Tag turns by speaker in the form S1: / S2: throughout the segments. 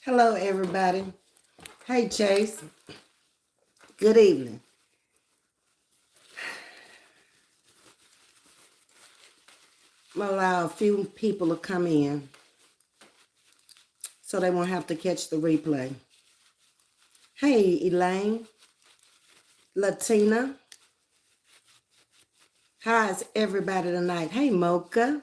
S1: Hello, everybody. Hey, Chase. Good evening. I'm going to allow a few people to come in so they won't have to catch the replay. Hey, Elaine, Latina. How's everybody tonight? Hey, Mocha.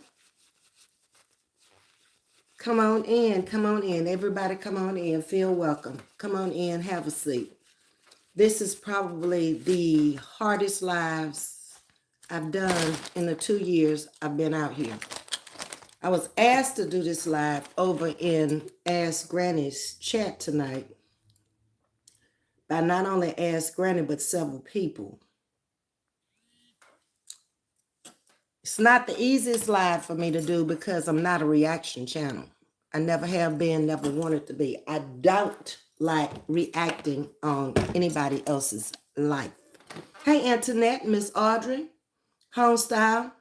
S1: Come on in. Come on in. Everybody come on in. Feel welcome. Come on in. Have a seat. This is probably the hardest lives I've done in the 2 years I've been out here. I was asked to do this live over in Ask Granny's chat tonight by not only Ask Granny, but several people. It's not the easiest live for me to do because I'm not a reaction channel. I never have been, never wanted to be. I don't like reacting on anybody else's life. Hey, Antoinette, Miss Audrey, Homestyle.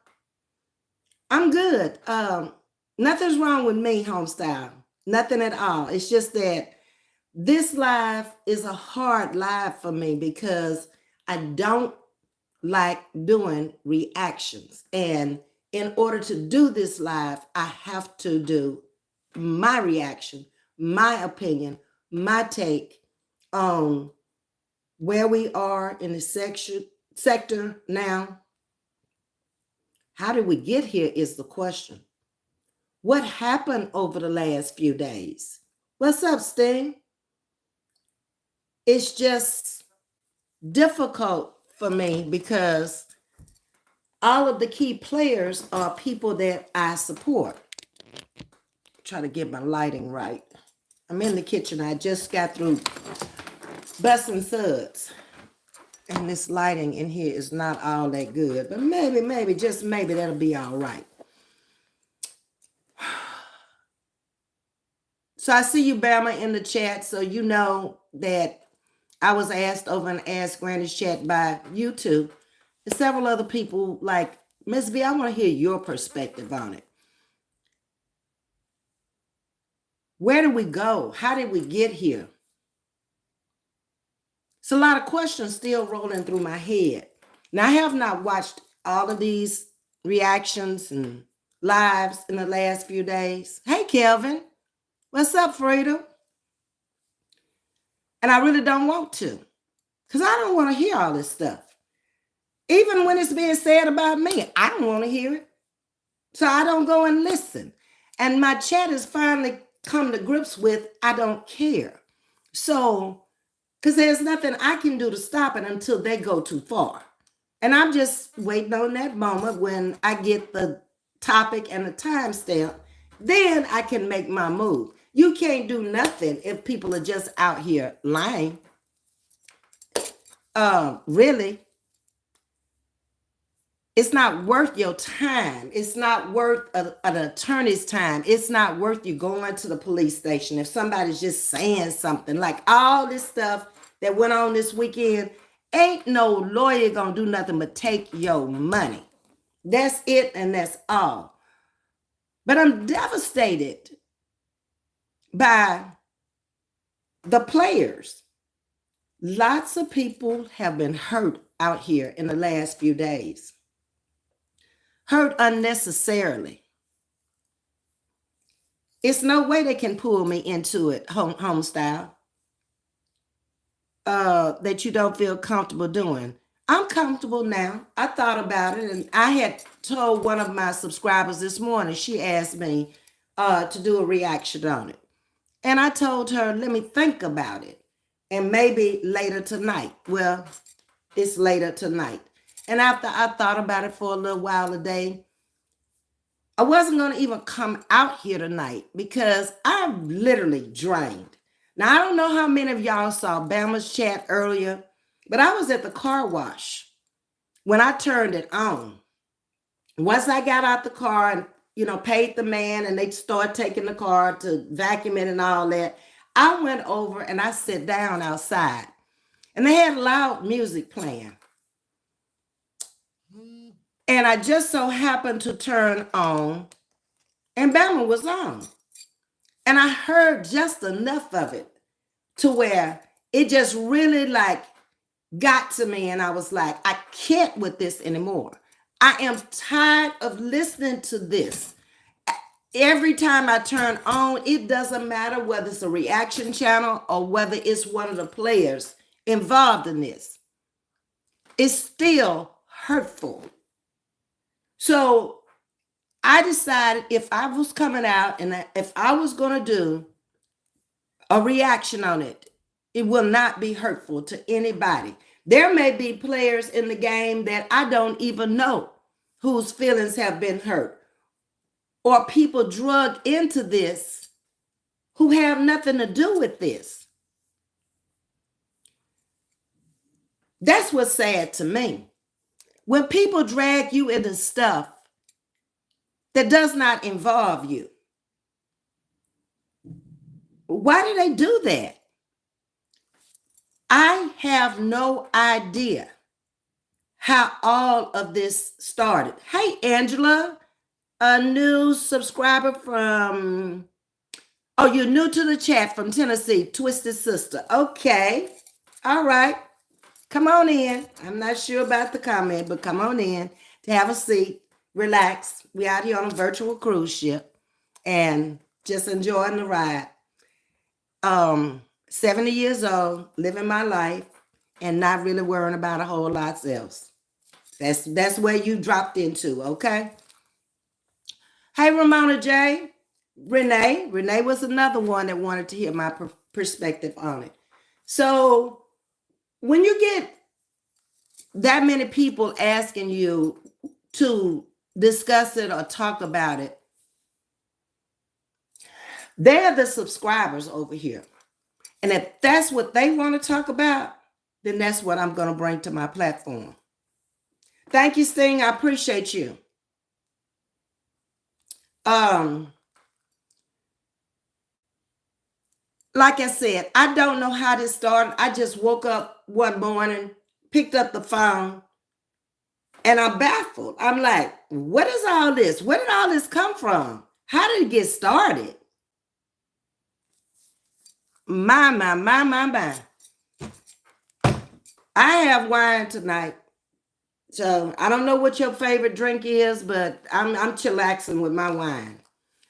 S1: I'm good. Nothing's wrong with me, Homestyle. Nothing at all. It's just that this live is a hard live for me because I don't like doing reactions. And in order to do this live, I have to do my reaction, my opinion, my take on where we are in the sector now. How did we get here is the question. What happened over the last few days? What's up, Sting? It's just difficult for me because all of the key players are people that I support. Try to get my lighting right. I'm in the kitchen. I just got through busting suds. And this lighting in here is not all that good. But maybe, just maybe that'll be all right. So I see you, Bama, in the chat. So you know that I was asked over an Ask Granny's chat by you two and several other people like, Ms.V, I want to hear your perspective on it. Where did we go? How did we get here? It's a lot of questions still rolling through my head. Now, I have not watched all of these reactions and lives in the last few days. Hey, Kelvin. What's up, Frida? And I really don't want to because I don't want to hear all this stuff. Even when it's being said about me, I don't want to hear it. So I don't go and listen. And my chat has finally come to grips with, I don't care. So, because there's nothing I can do to stop it until they go too far. And I'm just waiting on that moment when I get the topic and the timestamp, then I can make my move. You can't do nothing if people are just out here lying. Really. It's not worth your time. It's not worth an attorney's time. It's not worth you going to the police station. If somebody's just saying something, like all this stuff that went on this weekend, ain't no lawyer gonna do nothing but take your money. That's it and that's all. But I'm devastated by the players. Lots of people have been hurt out here in the last few days. Hurt unnecessarily. It's no way they can pull me into it, home style, that you don't feel comfortable doing. I'm comfortable now. I thought about it, and I had told one of my subscribers this morning, she asked me to do a reaction on it. And I told her, let me think about it. And maybe later tonight. Well, it's later tonight. And after I thought about it for a little while today, I wasn't going to even come out here tonight because I'm literally drained. Now, I don't know how many of y'all saw Bama's chat earlier, but I was at the car wash when I turned it on. Once I got out the car and, paid the man and they started taking the car to vacuum it and all that, I went over and I sat down outside and they had loud music playing. And I just so happened to turn on and Bama was on. And I heard just enough of it to where it just really like got to me. And I was like, I can't with this anymore. I am tired of listening to this. Every time I turn on, it doesn't matter whether it's a reaction channel or whether it's one of the players involved in this. It's still hurtful. So I decided if I was coming out and if I was going to do a reaction on it, it will not be hurtful to anybody. There may be players in the game that I don't even know whose feelings have been hurt, or people drug into this who have nothing to do with this. That's what's sad to me. When people drag you into stuff that does not involve you, why do they do that? I have no idea how all of this started. Hey, Angela, a new subscriber from, oh, you're new to the chat from Tennessee, Twisted Sister. Okay, all right. Come on in. I'm not sure about the comment, but come on in to have a seat, relax. We out here on a virtual cruise ship and just enjoying the ride. 70 years old, living my life and not really worrying about a whole lot else. That's where you dropped into, okay? Hey, Ramona J. Renee was another one that wanted to hear my perspective on it. So when you get that many people asking you to discuss it or talk about it, they're the subscribers over here. And if that's what they want to talk about, then that's what I'm going to bring to my platform. Thank you, Sting. I appreciate you. Like I said, I don't know how this started. I just woke up one morning, picked up the phone, and I'm baffled. I'm like, what is all this? Where did all this come from? How did it get started? My. I have wine tonight. So I don't know what your favorite drink is, but I'm chillaxing with my wine.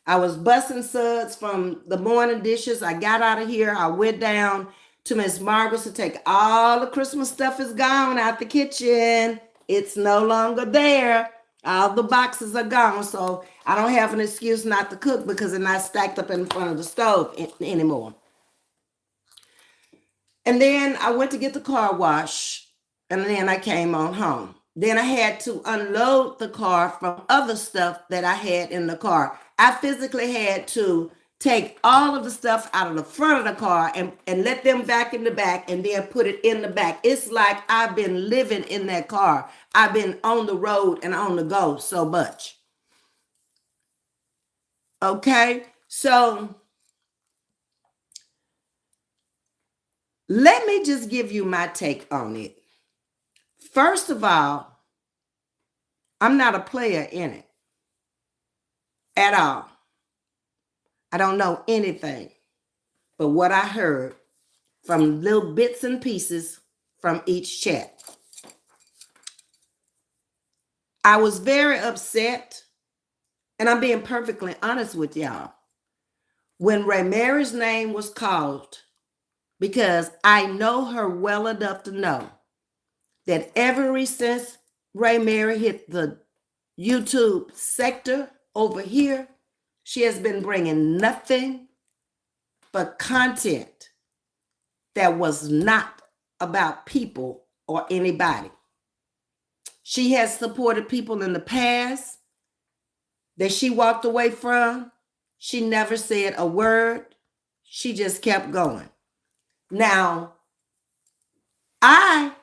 S1: I was busting suds from the morning dishes. I got out of here. I went down to Miss Margaret's to take all the Christmas stuff is gone out the kitchen. It's no longer there. All the boxes are gone. So I don't have an excuse not to cook because they're not stacked up in front of the stove anymore. And then I went to get the car wash, and then I came on home. Then I had to unload the car from other stuff that I had in the car. I physically had to take all of the stuff out of the front of the car and let them back in the back and then put it in the back. It's like I've been living in that car. I've been on the road and on the go so much. Okay, so let me just give you my take on it. First of all, I'm not a player in it at all. I don't know anything but what I heard from little bits and pieces from each chat. I was very upset, and I'm being perfectly honest with y'all, when Ray Mary's name was called, because I know her well enough to know that ever since Ray Mary hit the YouTube sector over here, she has been bringing nothing but content that was not about people or anybody. She has supported people in the past that she walked away from. She never said a word. She just kept going. Now, I,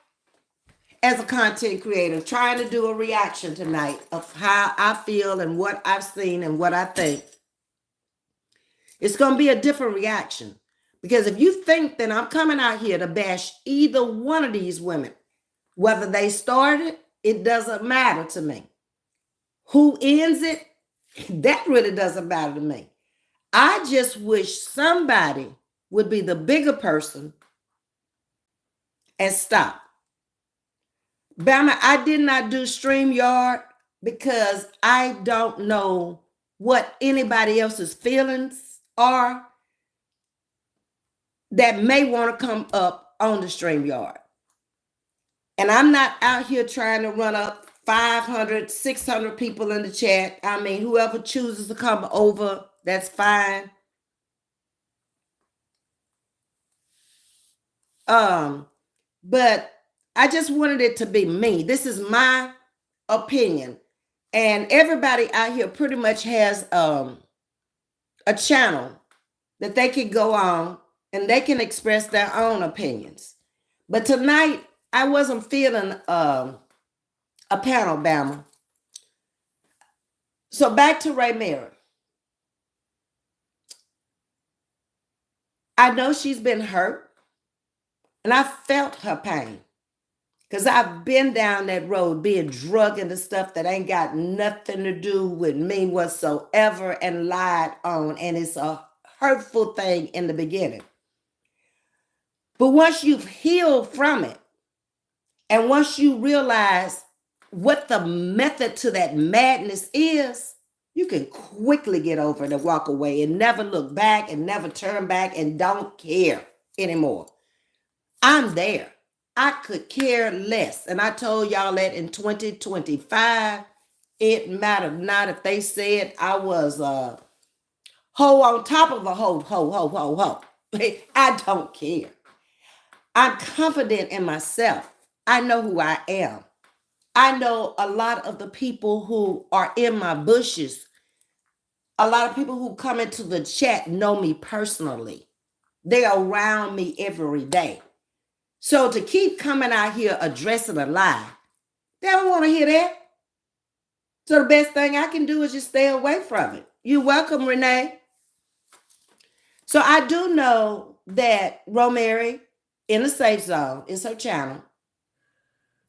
S1: as a content creator, trying to do a reaction tonight of how I feel and what I've seen and what I think. It's going to be a different reaction. Because if you think that I'm coming out here to bash either one of these women, whether they started, it doesn't matter to me. Who ends it, that really doesn't matter to me. I just wish somebody would be the bigger person and stop. Bama, I did not do StreamYard because I don't know what anybody else's feelings are that may want to come up on the StreamYard. And I'm not out here trying to run up 500, 600 people in the chat. I mean, whoever chooses to come over, that's fine. But I just wanted it to be me. This is my opinion. And everybody out here pretty much has a channel that they can go on and they can express their own opinions. But tonight, I wasn't feeling a panel Bama. So back to Ray Mary. I know she's been hurt, and I felt her pain. Because I've been down that road being drugged into stuff that ain't got nothing to do with me whatsoever and lied on. And it's a hurtful thing in the beginning. But once you've healed from it, and once you realize what the method to that madness is, you can quickly get over it and walk away and never look back and never turn back and don't care anymore. I'm there. I could care less. And I told y'all that in 2025, it mattered not if they said I was a hoe on top of a hoe. I don't care. I'm confident in myself. I know who I am. I know a lot of the people who are in my bushes, a lot of people who come into the chat know me personally. They're around me every day. So to keep coming out here addressing a lie, they don't want to hear that. So the best thing I can do is just stay away from it. You're welcome, Renee. So I do know that Romary in the Safe Zone, is her channel,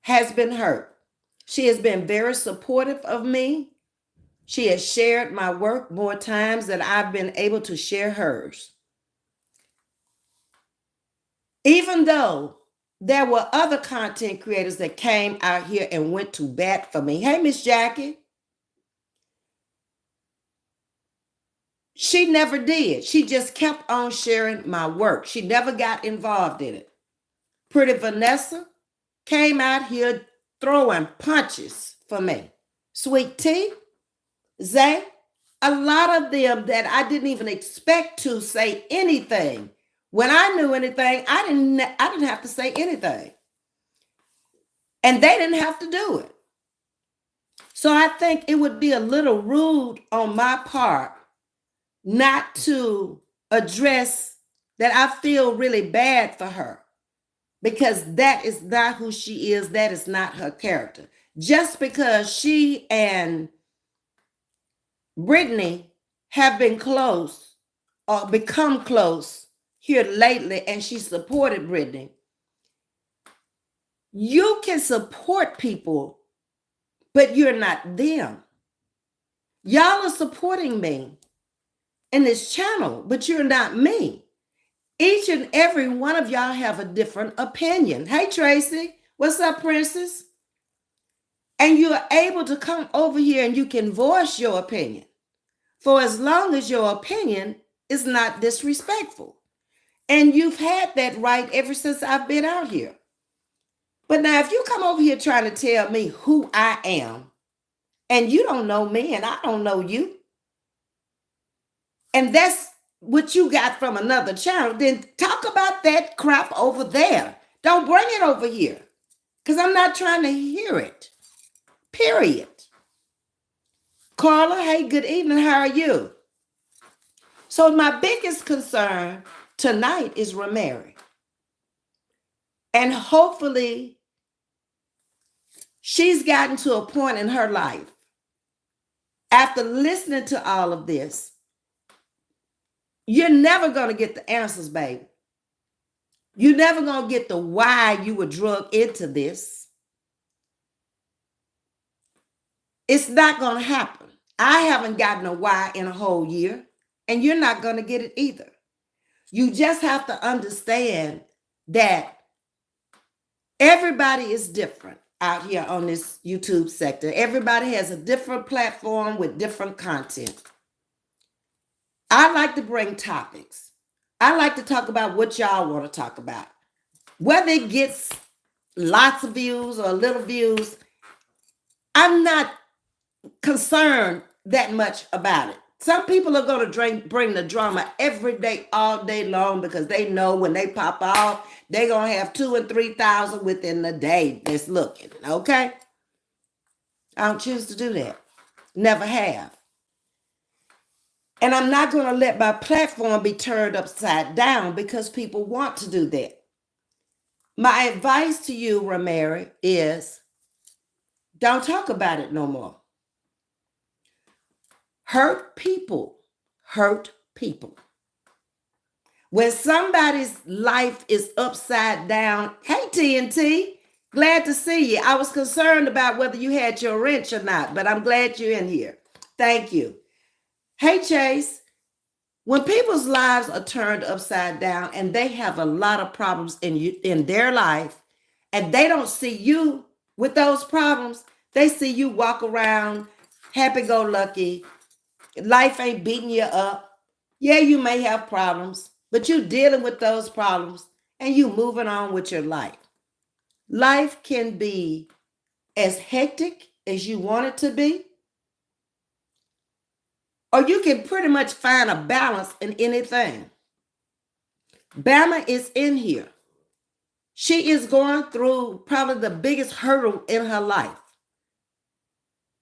S1: has been hurt. She has been very supportive of me. She has shared my work more times than I've been able to share hers. Even though there were other content creators that came out here and went to bat for me. Hey, Miss Jackie. She never did. She just kept on sharing my work. She never got involved in it. Pretty Vanessa came out here throwing punches for me. Sweet Tea, Zay, a lot of them that I didn't even expect to say anything. When I knew anything, I didn't have to say anything. And they didn't have to do it. So I think it would be a little rude on my part not to address that I feel really bad for her, because that is not who she is. That is not her character. Just because she and Brittany have been close or become close here lately, and she supported Brittany. You can support people, but you're not them. Y'all are supporting me in this channel, but you're not me. Each and every one of y'all have a different opinion. Hey, Tracy, what's up, princess? And you're able to come over here and you can voice your opinion for as long as your opinion is not disrespectful. And you've had that right ever since I've been out here. But now if you come over here trying to tell me who I am, and you don't know me and I don't know you, and that's what you got from another channel, then talk about that crap over there. Don't bring it over here, because I'm not trying to hear it. Period. Carla, hey, good evening. How are you? So my biggest concern tonight is Romary. And hopefully she's gotten to a point in her life, after listening to all of this, you're never going to get the answers, baby. You're never going to get the why you were drugged into this. It's not going to happen. I haven't gotten a why in a whole year. and you're not going to get it either. You just have to understand that everybody is different out here on this YouTube sector. Everybody has a different platform with different content. I like to bring topics. I like to talk about what y'all want to talk about. Whether it gets lots of views or little views, I'm not concerned that much about it. Some people are going to bring the drama every day, all day long, because they know when they pop off, they're going to have 2,000 and 3,000 within the day that's looking, okay? I don't choose to do that. Never have. And I'm not going to let my platform be turned upside down because people want to do that. My advice to you, Ramari, is don't talk about it no more. Hurt people hurt people. When somebody's life is upside down, hey TNT, glad to see you. I was concerned about whether you had your wrench or not, but I'm glad you're in here. Thank you. Hey Chase, when people's lives are turned upside down and they have a lot of problems in their life, and they don't see you with those problems, they see you walk around happy-go-lucky, life ain't beating you up. Yeah, you may have problems, but you're dealing with those problems and you moving on with your life. Life can be as hectic as you want it to be, or you can pretty much find a balance in anything. Bama is in here. She is going through probably the biggest hurdle in her life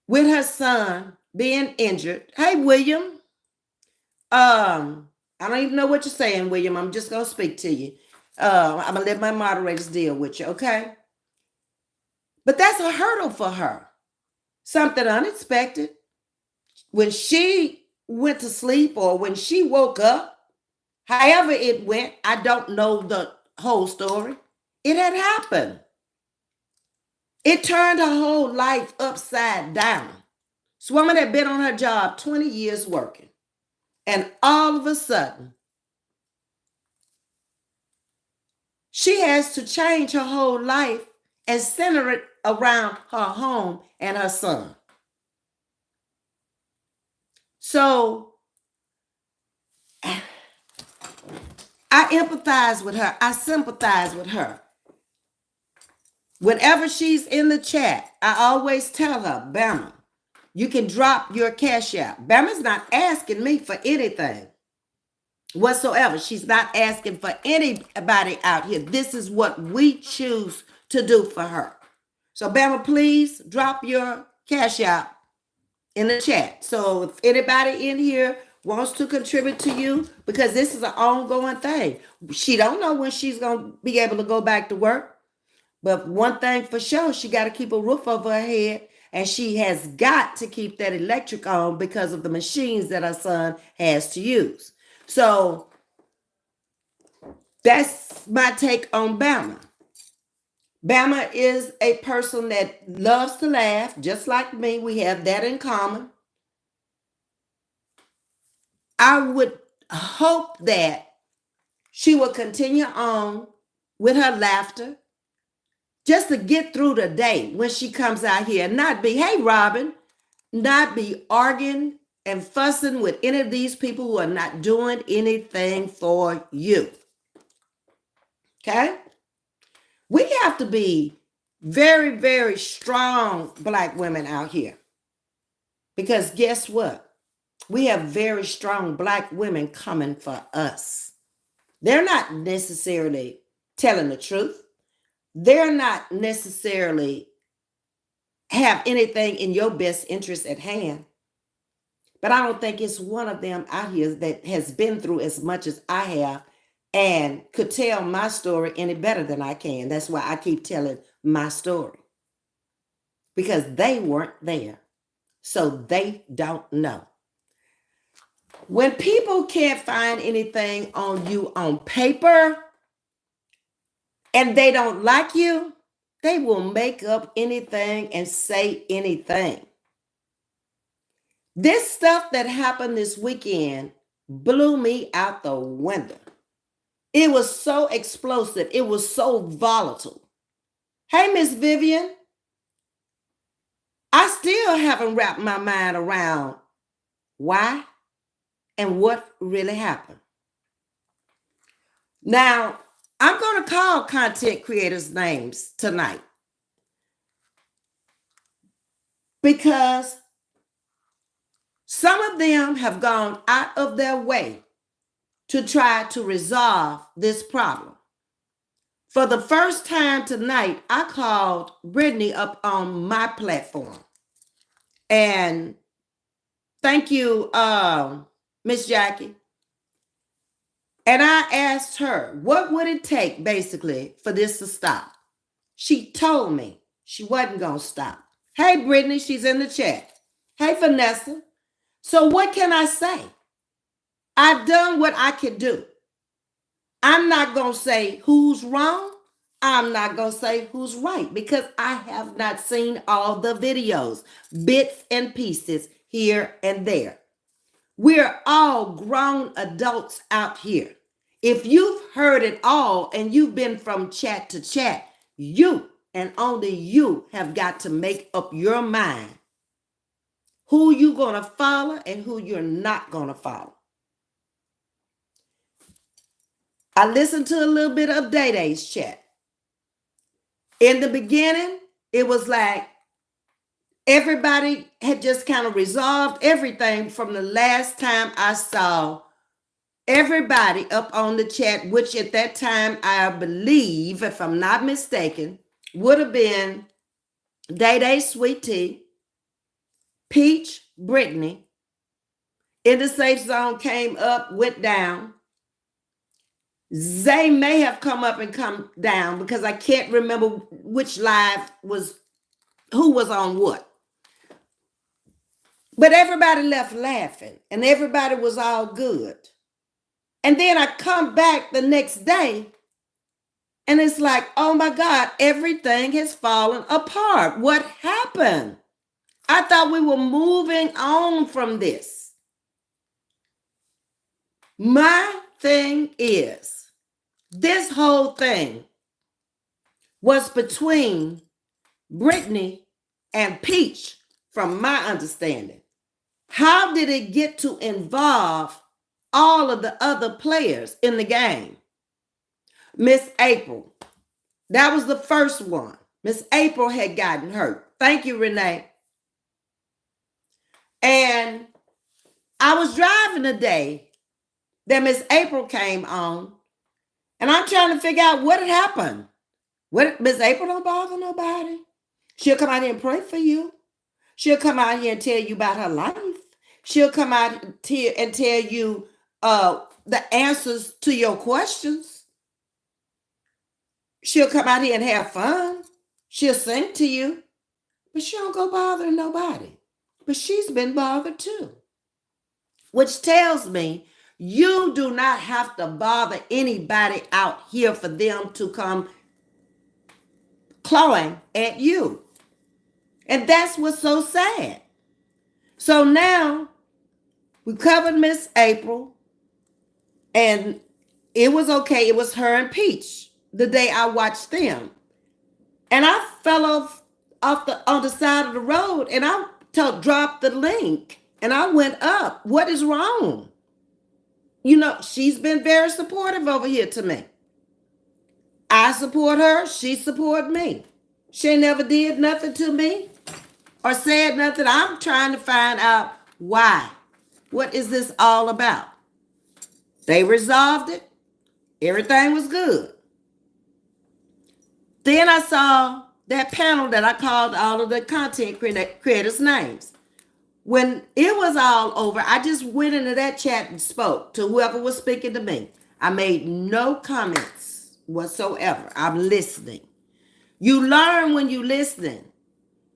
S1: with her son being injured. Hey, William. I don't even know what you're saying, William. I'm just going to speak to you. I'm going to let my moderators deal with you, okay? But that's a hurdle for her. Something unexpected. When she went to sleep or when she woke up, however it went, I don't know the whole story. It had happened. It turned her whole life upside down. This woman had been on her job 20 years working. And all of a sudden, she has to change her whole life and center it around her home and her son. So I empathize with her. I sympathize with her. Whenever she's in the chat, I always tell her, Bama, you can drop your cash out. Bama's not asking me for anything whatsoever. She's not asking for anybody out here. This is what we choose to do for her. So Bama, please drop your cash out in the chat. So if anybody in here wants to contribute to you, because this is an ongoing thing. She don't know when she's going to be able to go back to work. But one thing for sure, she got to keep a roof over her head, and she has got to keep that electric on because of the machines that her son has to use. So that's my take on Bama. Bama is a person that loves to laugh, just like me. We have that in common. I would hope that she will continue on with her laughter just to get through the day when she comes out here and not be, hey, Robin, not be arguing and fussing with any of these people who are not doing anything for you. Okay? We have to be very, very strong Black women out here. Because guess what? We have very strong Black women coming for us. They're not necessarily telling the truth. They're not necessarily have anything in your best interest at hand. But I don't think it's one of them out here that has been through as much as I have and could tell my story any better than I can. That's why I keep telling my story. Because they weren't there. So they don't know. When people can't find anything on you on paper and they don't like you, they will make up anything and say anything. This stuff that happened this weekend blew me out the window. It was so explosive. It was so volatile. Hey, Miss Vivian, I still haven't wrapped my mind around why and what really happened. Now, I'm going to call content creators' names tonight because some of them have gone out of their way to try to resolve this problem. For the first time tonight, I called Brittany up on my platform. And thank you, Miss Jackie. And I asked her, what would it take basically for this to stop? She told me she wasn't going to stop. Hey, Brittany, she's in the chat. Hey, Vanessa. So what can I say? I've done what I could do. I'm not going to say who's wrong. I'm not going to say who's right because I have not seen all the videos, bits and pieces here and there. We're all grown adults out here. If you've heard it all and you've been from chat to chat, you and only you have got to make up your mind who you're going to follow and who you're not going to follow. I listened to a little bit of Day Day's chat. In the beginning, it was like everybody had just kind of resolved everything from the last time I saw everybody up on the chat, which at that time, I believe, if I'm not mistaken, would have been Day Day Sweet Tea, Peach, Brittany. In the Safe Zone came up, went down. Zay may have come up and come down because I can't remember which live was, who was on what. But everybody left laughing and everybody was all good. And then I come back the next day and it's like, oh my God, everything has fallen apart. What happened? I thought we were moving on from this. My thing is, this whole thing was between Brittany and Peach, from my understanding. How did it get to involve all of the other players in the game? Miss April, that was the first one. Miss April had gotten hurt. Thank you, Renee. And I was driving the day that Miss April came on, and I'm trying to figure out what had happened. What, Miss April don't bother nobody. She'll come out here and pray for you. She'll come out here and tell you about her life. She'll come out here and tell you the answers to your questions. She'll come out here and have fun. She'll sing to you, but she don't go bothering nobody. But she's been bothered too, which tells me you do not have to bother anybody out here for them to come clawing at you. And that's what's so sad. So now we covered Miss April and it was okay. It was her and Peach the day I watched them. And I fell on the side of the road and I dropped the link and I went up. What is wrong? You know, she's been very supportive over here to me. I support her. She support me. She never did nothing to me or said nothing. I'm trying to find out why. What is this all about? They resolved it. Everything was good. Then I saw that panel that I called all of the content creators' names. When it was all over, I just went into that chat and spoke to whoever was speaking to me. I made no comments whatsoever. I'm listening. You learn when you're listening.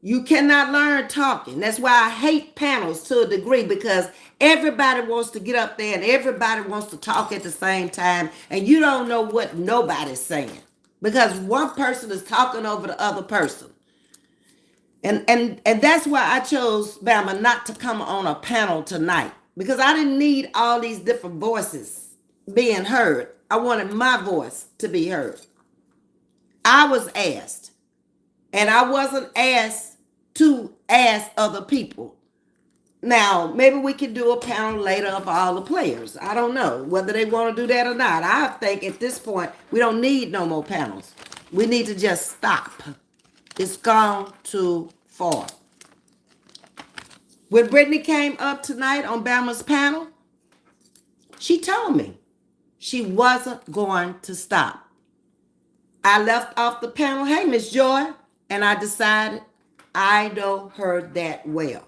S1: You cannot learn talking. That's why I hate panels to a degree, because everybody wants to get up there and everybody wants to talk at the same time, and you don't know what nobody's saying because one person is talking over the other person. And that's why I chose, Bama, not to come on a panel tonight, because I didn't need all these different voices being heard. I wanted my voice to be heard. I was asked, and I wasn't asked to ask other people. Now, maybe we can do a panel later of all the players. I don't know whether they want to do that or not. I think at this point, we don't need no more panels. We need to just stop. It's gone too far. When Brittany came up tonight on Bama's panel, she told me she wasn't going to stop. I left off the panel, hey, Miss Joy, and I decided I know her that well.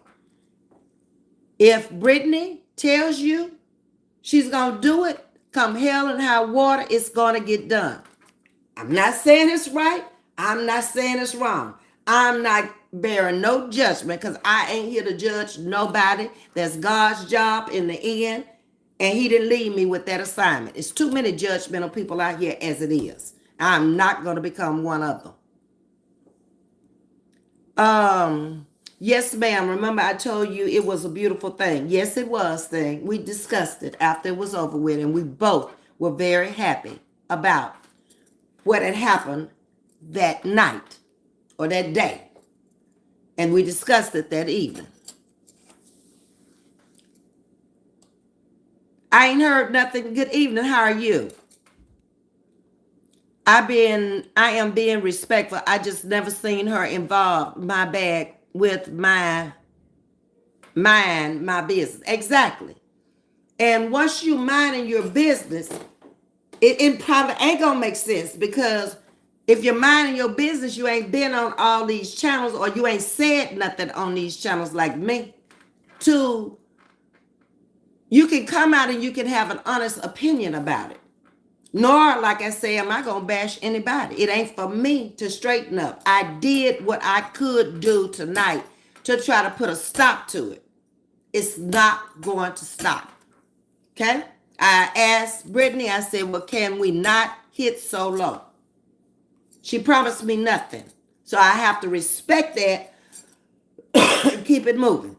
S1: If Brittany tells you she's going to do it, come hell and high water, it's going to get done. I'm not saying it's right. I'm not saying it's wrong. I'm not bearing no judgment because I ain't here to judge nobody. That's God's job in the end. And he didn't leave me with that assignment. It's too many judgmental people out here as it is. I'm not going to become one of them. Yes, ma'am. Remember I told you it was a beautiful thing. Yes, it was thing. We discussed it after it was over with, and we both were very happy about what had happened that night or that day. And we discussed it that evening. I ain't heard nothing. Good evening. How are you? I am being respectful. I just never seen her involve my bag with my mind, my business. Exactly. And once you minding your business, it probably ain't gonna make sense, because if you're minding your business, you ain't been on all these channels, or you ain't said nothing on these channels like me. You can come out and you can have an honest opinion about it. Nor, like I say, am I going to bash anybody. It ain't for me to straighten up. I did what I could do tonight to try to put a stop to it. It's not going to stop. Okay? I asked Brittany, I said, well, can we not hit so low? She promised me nothing. So I have to respect that and keep it moving.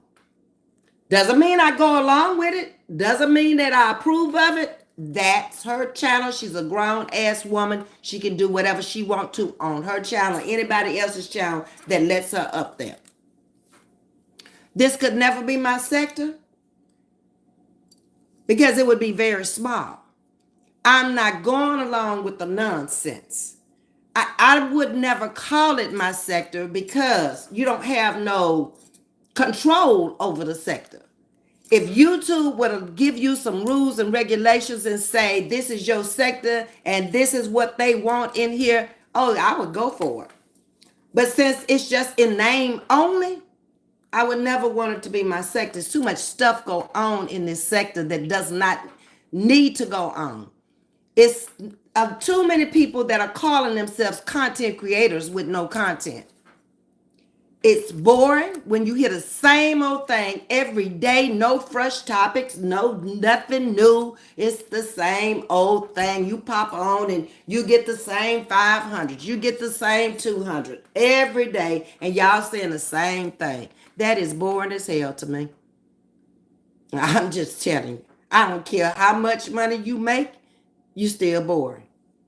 S1: Doesn't mean I go along with it. Doesn't mean that I approve of it. That's her channel. She's a grown-ass woman. She can do whatever she wants to on her channel or anybody else's channel that lets her up there. This could never be my sector because it would be very small. I'm not going along with the nonsense. I would never call it my sector because you don't have no control over the sector. If YouTube would give you some rules and regulations and say, this is your sector and this is what they want in here, oh, I would go for it. But since it's just in name only, I would never want it to be my sector. There's too much stuff go on in this sector that does not need to go on. It's too many people that are calling themselves content creators with no content. It's boring when you hear the same old thing every day, no fresh topics, nothing new. It's the same old thing. You pop on and you get the same 500. You get the same 200 every day, and y'all saying the same thing. That is boring as hell to me. I'm just telling you. I don't care how much money you make, you still boring.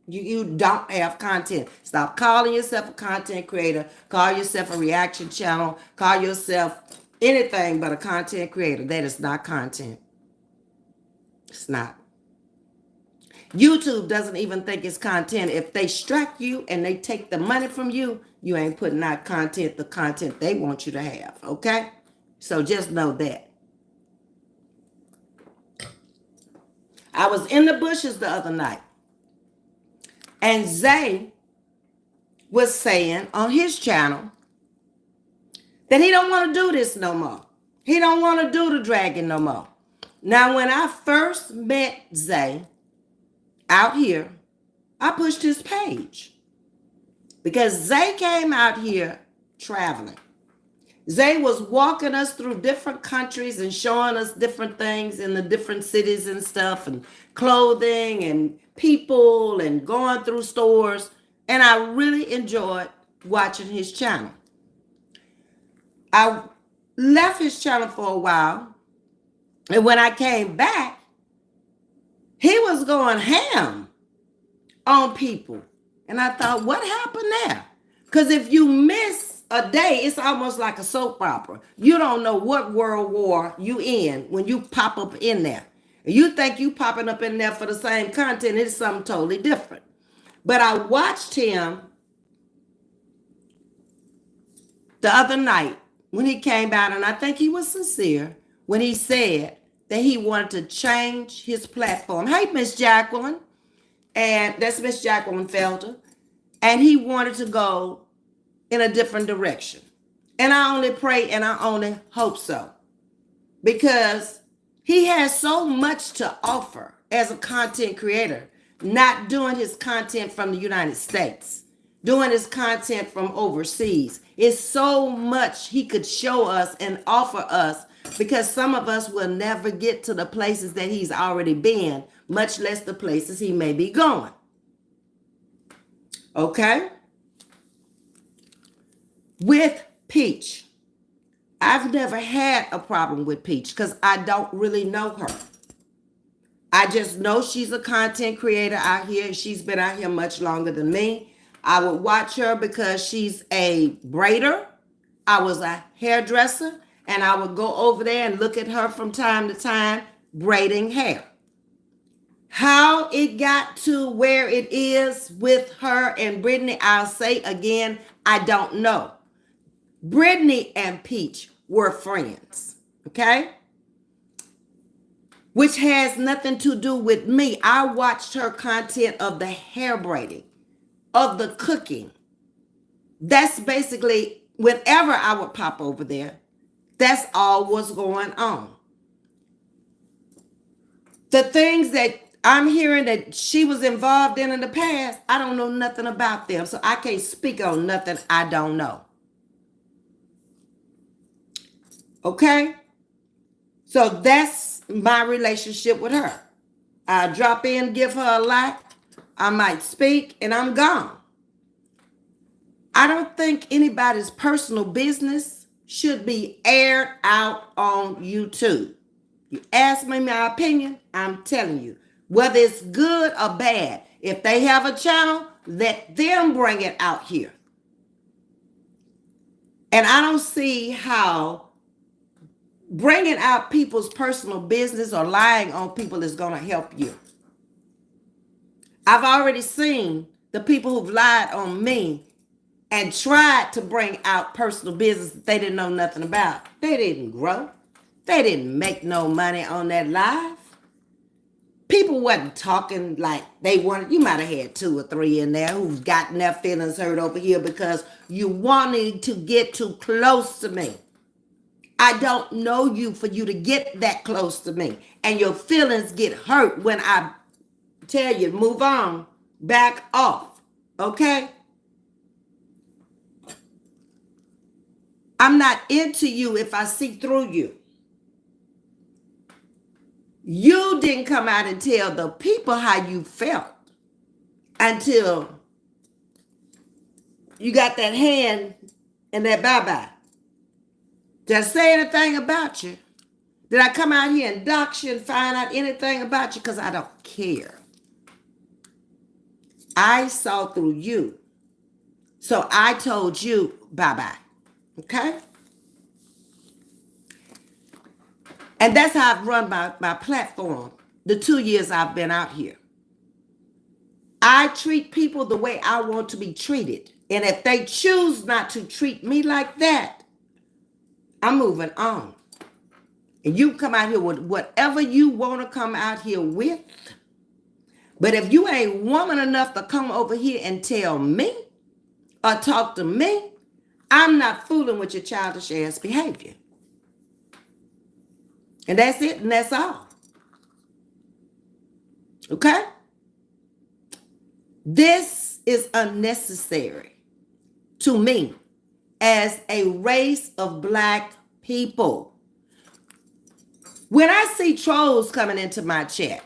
S1: You don't have content. Stop calling yourself a content creator. Call yourself a reaction channel. Call yourself anything but a content creator. That is not content. It's not. YouTube doesn't even think it's content. If they strike you and they take the money from you, you ain't putting out content, the content they want you to have. Okay? So just know that. I was in the bushes the other night, and Zay was saying on his channel that he don't want to do this no more. He don't want to do the dragon no more. Now, when I first met Zay out here, I pushed his page because Zay came out here traveling. Zay was walking us through different countries and showing us different things in the different cities and stuff, and clothing and people, and going through stores. And I really enjoyed watching his channel. I left his channel for a while And when I came back, he was going ham on people. And I thought, what happened there? Because if you miss a day, it's almost like a soap opera. You don't know what world war you in when you pop up in there. And you think you popping up in there for the same content, it's something totally different. But I watched him the other night when he came out, and I think he was sincere when he said that he wanted to change his platform. Hey, Miss Jacqueline. And that's Miss Jacqueline Felder. And he wanted to go in a different direction. And I only pray and I only hope so. Because he has so much to offer as a content creator, not doing his content from the United States, doing his content from overseas. It's so much he could show us and offer us, because some of us will never get to the places that he's already been, much less the places he may be going. Okay? With Peach, I've never had a problem with Peach because I don't really know her. I just know she's a content creator out here. She's been out here much longer than me. I would watch her because she's a braider. I was a hairdresser, and I would go over there and look at her from time to time braiding hair. How it got to where it is with her and Brittany, I'll say again, I don't know. Brittany and Peach were friends, okay? Which has nothing to do with me. I watched her content of the hair braiding, of the cooking. That's basically, whenever I would pop over there, that's all what's going on. The things that I'm hearing that she was involved in the past, I don't know nothing about them. So I can't speak on nothing I don't know. Okay? So that's my relationship with her. I drop in, give her a like. I might speak, and I'm gone. I don't think anybody's personal business should be aired out on YouTube. You ask me my opinion, I'm telling you. Whether it's good or bad, if they have a channel, let them bring it out here. And I don't see how bringing out people's personal business or lying on people is going to help you. I've already seen the people who've lied on me and tried to bring out personal business that they didn't know nothing about. They didn't grow. They didn't make no money on that live. People wasn't talking like they wanted. You might have had 2 or 3 in there who've gotten their feelings hurt over here because you wanted to get too close to me. I don't know you for you to get that close to me. And your feelings get hurt when I tell you, move on, back off, okay? I'm not into you if I see through you. You didn't come out and tell the people how you felt until you got that hand and that bye-bye. Did I say anything about you? Did I come out here and dox you and find out anything about you? Because I don't care. I saw through you. So I told you bye-bye. Okay? And that's how I've run my platform the 2 years I've been out here. I treat people the way I want to be treated. And if they choose not to treat me like that, I'm moving on. And you come out here with whatever you want to come out here with. But if you ain't woman enough to come over here and tell me or talk to me, I'm not fooling with your childish ass behavior. And that's it, and that's all. Okay? This is unnecessary to me as a race of Black people. When I see trolls coming into my chat,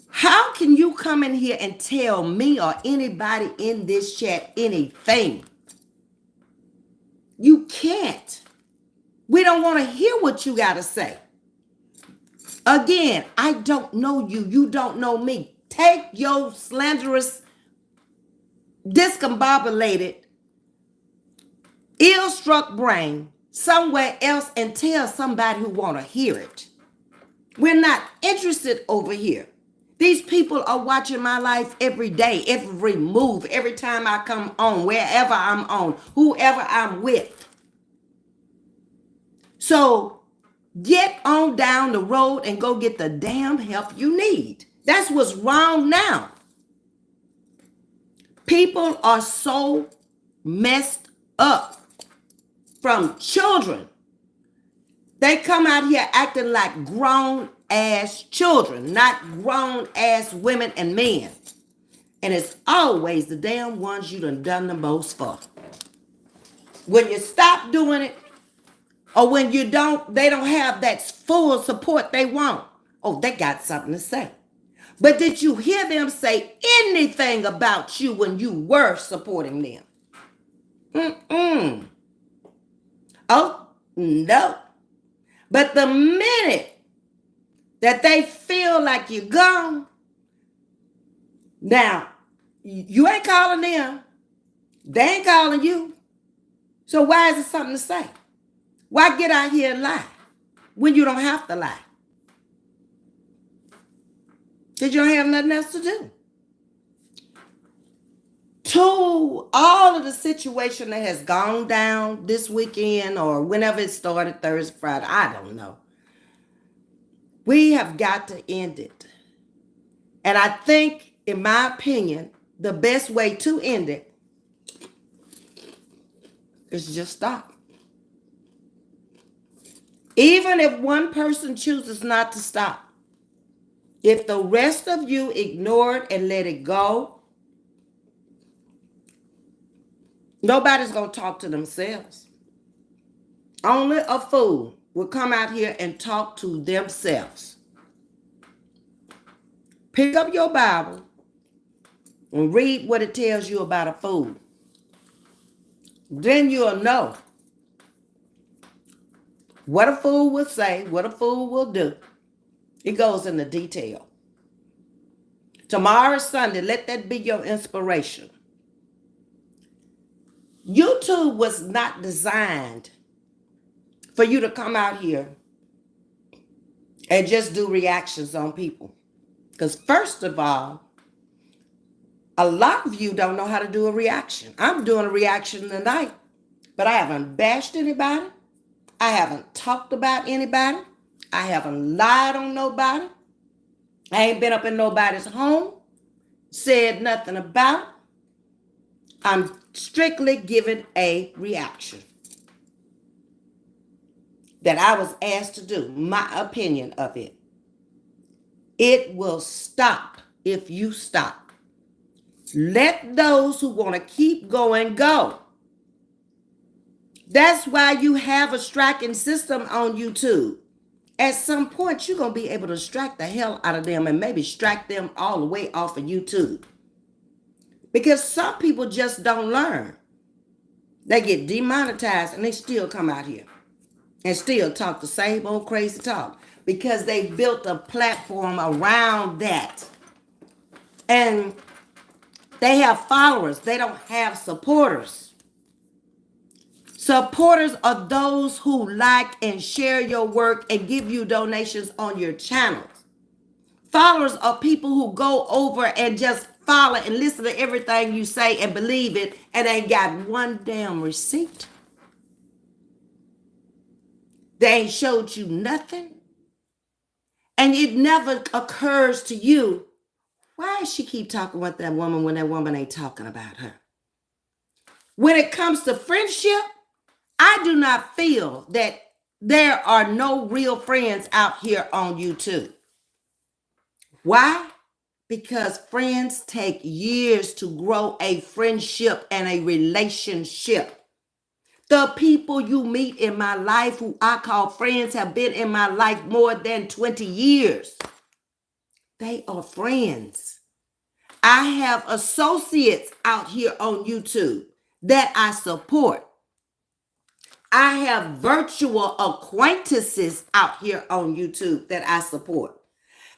S1: how can you come in here and tell me or anybody in this chat anything? You can't. We don't want to hear what you got to say. Again, I don't know you. You don't know me. Take your slanderous, discombobulated, ill-struck brain somewhere else and tell somebody who want to hear it. We're not interested over here. These people are watching my life every day, every move, every time I come on, wherever I'm on, whoever I'm with. So get on down the road and go get the damn help you need. That's what's wrong now. People are so messed up from children. They come out here acting like grown ass children, not grown ass women and men. And it's always the damn ones you done the most for. When you stop doing it, or when you don't, they don't have that full support they want. Oh, they got something to say. But did you hear them say anything about you when you were supporting them? Oh, no. But the minute that they feel like you're gone, now, you ain't calling them. They ain't calling you. So why is it something to say? Why get out here and lie when you don't have to lie? Because you don't have nothing else to do. To all of the situation that has gone down this weekend or whenever it started, Thursday, Friday, I don't know. We have got to end it. And I think, in my opinion, the best way to end it is just stop. Even if one person chooses not to stop, if the rest of you ignore it and let it go, nobody's going to talk to themselves. Only a fool will come out here and talk to themselves. Pick up your Bible and read what it tells you about a fool. Then you'll know what a fool will say, what a fool will do. It goes into detail. Tomorrow is Sunday. Let that be your inspiration. YouTube was not designed for you to come out here and just do reactions on people. Because first of all, a lot of you don't know how to do a reaction. I'm doing a reaction tonight, but I haven't bashed anybody. I haven't talked about anybody. I haven't lied on nobody. I ain't been up in nobody's home, said nothing about it. I'm strictly giving a reaction that I was asked to do, my opinion of it. It will stop if you stop. Let those who want to keep going go. That's why you have a striking system on YouTube. At some point, you're going to be able to strike the hell out of them and maybe strike them all the way off of YouTube. Because some people just don't learn. They get demonetized and they still come out here and still talk the same old crazy talk because they built a platform around that. And they have followers. They don't have supporters. Supporters are those who like and share your work and give you donations on your channels. Followers are people who go over and just follow and listen to everything you say and believe it and ain't got one damn receipt. They ain't showed you nothing. And it never occurs to you, why does she keep talking with that woman when that woman ain't talking about her? When it comes to friendship, I do not feel that there are no real friends out here on YouTube. Why? Because friends take years to grow a friendship and a relationship. The people you meet in my life who I call friends have been in my life more than 20 years. They are friends. I have associates out here on YouTube that I support. I have virtual acquaintances out here on YouTube that I support.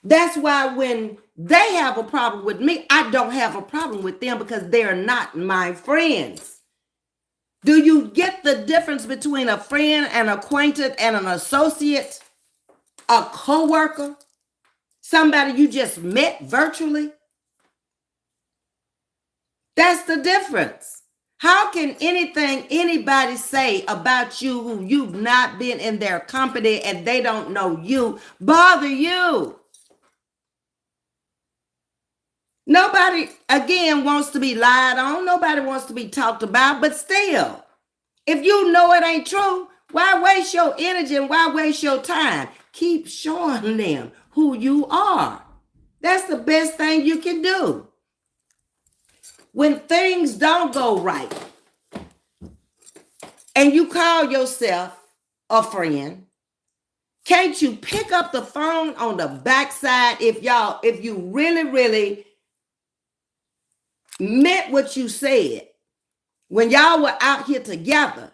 S1: That's why when they have a problem with me, I don't have a problem with them because they're not my friends. Do you get the difference between a friend, an acquaintance, and an associate? A coworker? Somebody you just met virtually? That's the difference. How can anything anybody say about you who you've not been in their company and they don't know you bother you? Nobody, again, wants to be lied on. Nobody wants to be talked about. But still, if you know it ain't true, why waste your energy and why waste your time? Keep showing them who you are. That's the best thing you can do. When things don't go right and you call yourself a friend, can't you pick up the phone on the backside if you really meant what you said when y'all were out here together?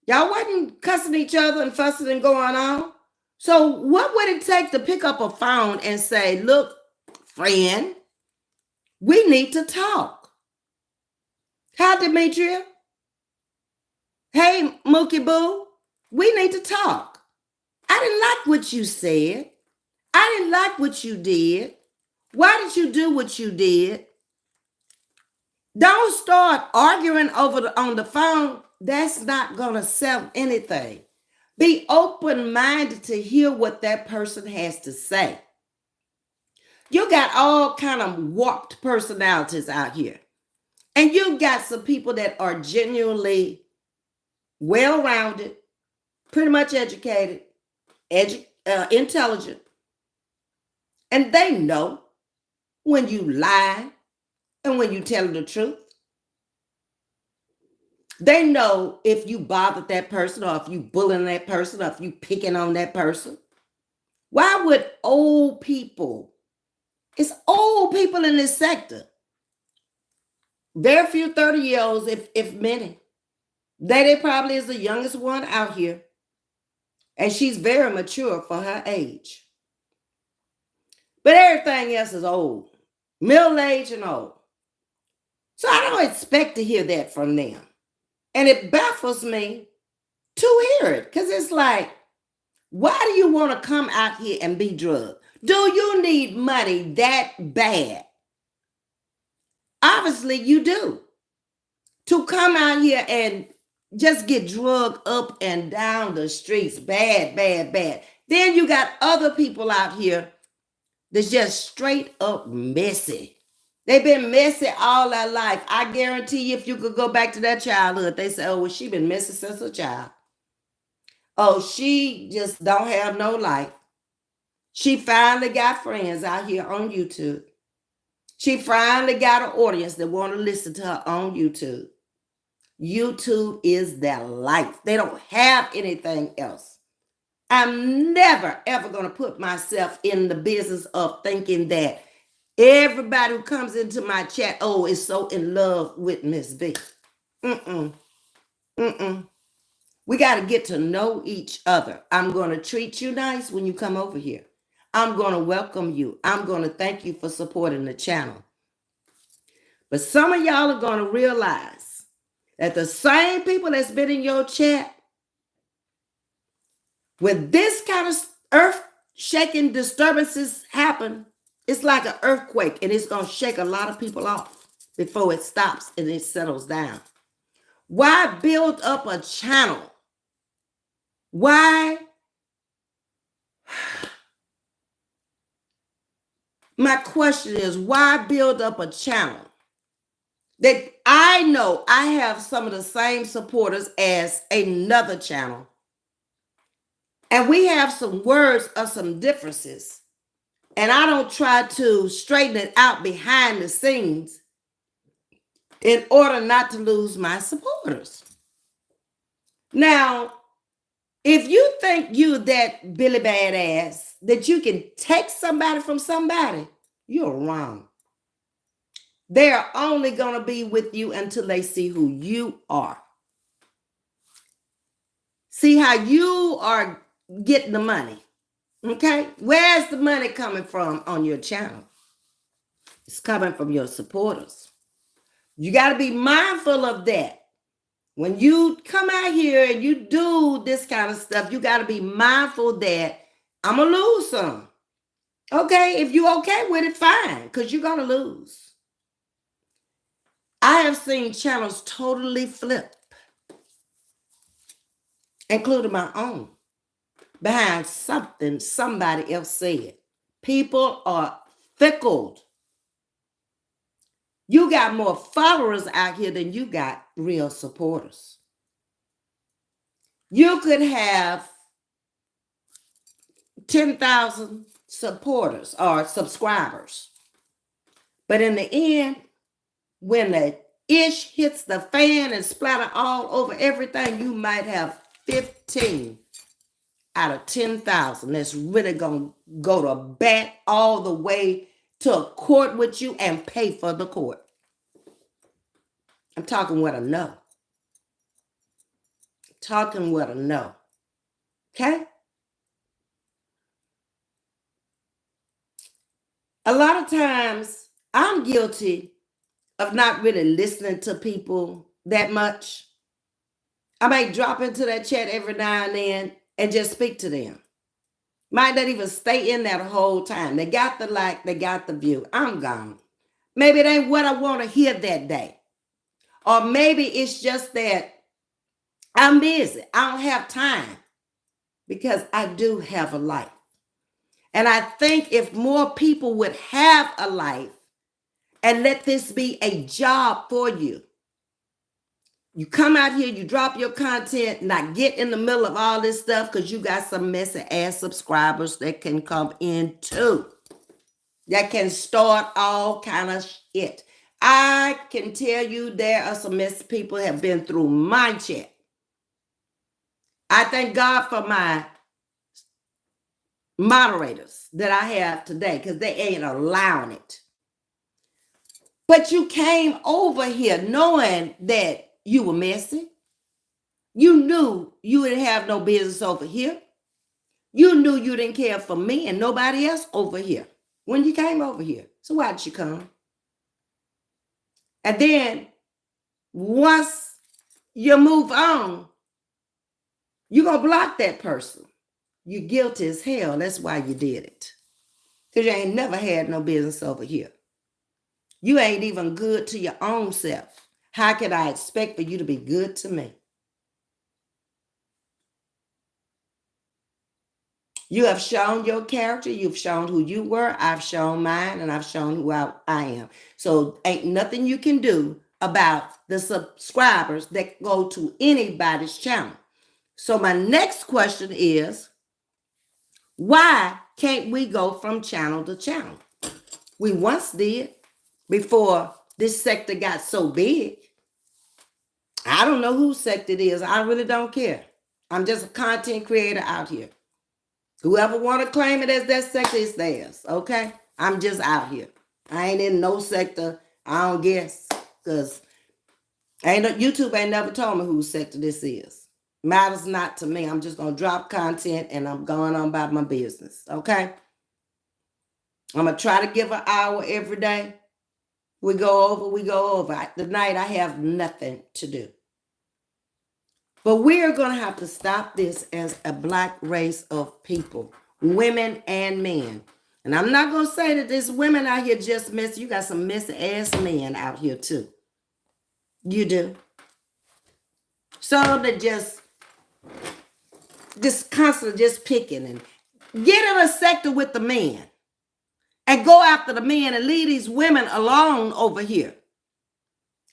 S1: Y'all wasn't cussing each other and fussing and going on. So what would it take to pick up a phone and say, look, friend, we need to talk? Hi, Demetria. Hey, Mookie Boo, we need to talk. I didn't like what you said. I didn't like what you did. Why did you do what you did? Don't start arguing on the phone. That's not going to sell anything. Be open-minded to hear what that person has to say. You got all kind of warped personalities out here. And you've got some people that are genuinely well-rounded, pretty much educated, intelligent. And they know when you lie and when you tell the truth. They know if you bothered that person or if you bullying that person or if you picking on that person. Why would old people, it's old people in this sector, very few 30-year-olds, if many. They probably is the youngest one out here. And she's very mature for her age. But everything else is old, middle-aged and old. So I don't expect to hear that from them. And it baffles me to hear it because it's like, why do you want to come out here and be drugged? Do you need money that bad? Obviously, you do. To come out here and just get drugged up and down the streets, bad. Then you got other people out here that's just straight up messy. They've been messy all their life. I guarantee you, if you could go back to their childhood, they say, oh, well, she been messy since a child. Oh, she just don't have no life. She finally got friends out here on YouTube. She finally got an audience that want to listen to her on YouTube. YouTube is their life. They don't have anything else. I'm never, ever going to put myself in the business of thinking that everybody who comes into my chat, oh, is so in love with Ms.V. We got to get to know each other. I'm going to treat you nice when you come over here. I'm going to welcome you. I'm going to thank you for supporting the channel. But some of y'all are going to realize that the same people that's been in your chat, when this kind of earth-shaking disturbances happen, it's like an earthquake, and it's going to shake a lot of people off before it stops and it settles down. Why build up a channel? Why? My question is, why build up a channel that I know I have some of the same supporters as another channel, and we have some words or some differences, and I don't try to straighten it out behind the scenes in order not to lose my supporters? Now, if you think you that Billy Badass that you can take somebody from somebody, you're wrong. They're only going to be with you until they see who you are. See how you are getting the money. Okay? Where's the money coming from on your channel? It's coming from your supporters. You got to be mindful of that. When you come out here and you do this kind of stuff, you got to be mindful that I'm going to lose some. Okay? If you're okay with it, fine, because you're going to lose. I have seen channels totally flip, including my own, behind something somebody else said. People are fickle. You got more followers out here than you got real supporters. You could have 10,000 supporters or subscribers. But in the end, when the ish hits the fan and splatter all over everything, you might have 15 out of 10,000 that's really going to go to bat all the way to a court with you and pay for the court. I'm talking what I know. Talking what I know. Okay? A lot of times I'm guilty of not really listening to people that much. I might drop into that chat every now and then and just speak to them. Might not even stay in there the whole time. They got the like, they got the view. I'm gone. Maybe it ain't what I want to hear that day. Or maybe it's just that I'm busy. I don't have time because I do have a life. And I think if more people would have a life and let this be a job for you, you come out here, you drop your content, not get in the middle of all this stuff because you got some messy ass subscribers that can come in too. That can start all kind of shit. I can tell you there are some messy people have been through my chat. I thank God for my moderators that I have today because they ain't allowing it. But you came over here knowing that you were messy. You knew you didn't have no business over here. You knew you didn't care for me and nobody else over here when you came over here. So why did you come? And then once you move on, you're going to block that person. You're guilty as hell. That's why you did it. Because you ain't never had no business over here. You ain't even good to your own self. How could I expect for you to be good to me? You have shown your character. You've shown who you were. I've shown mine, and I've shown who I am. So ain't nothing you can do about the subscribers that go to anybody's channel. So my next question is, why can't we go from channel to channel? We once did before this sector got so big. I don't know whose sector it is. I really don't care. I'm just a content creator out here. Whoever want to claim it as that sector is theirs, okay? I'm just out here. I ain't in no sector. I don't guess, because YouTube ain't never told me whose sector this is. Matters not to me. I'm just going to drop content and I'm going on about my business, okay? I'm going to try to give an hour every day. We go over. Tonight I have nothing to do. But we are going to have to stop this as a Black race of people, women and men. And I'm not going to say that there's women out here just messy. You got some messy ass men out here too. You do. Some that just constantly just picking and get in a sector with the men and go after the men and leave these women alone over here.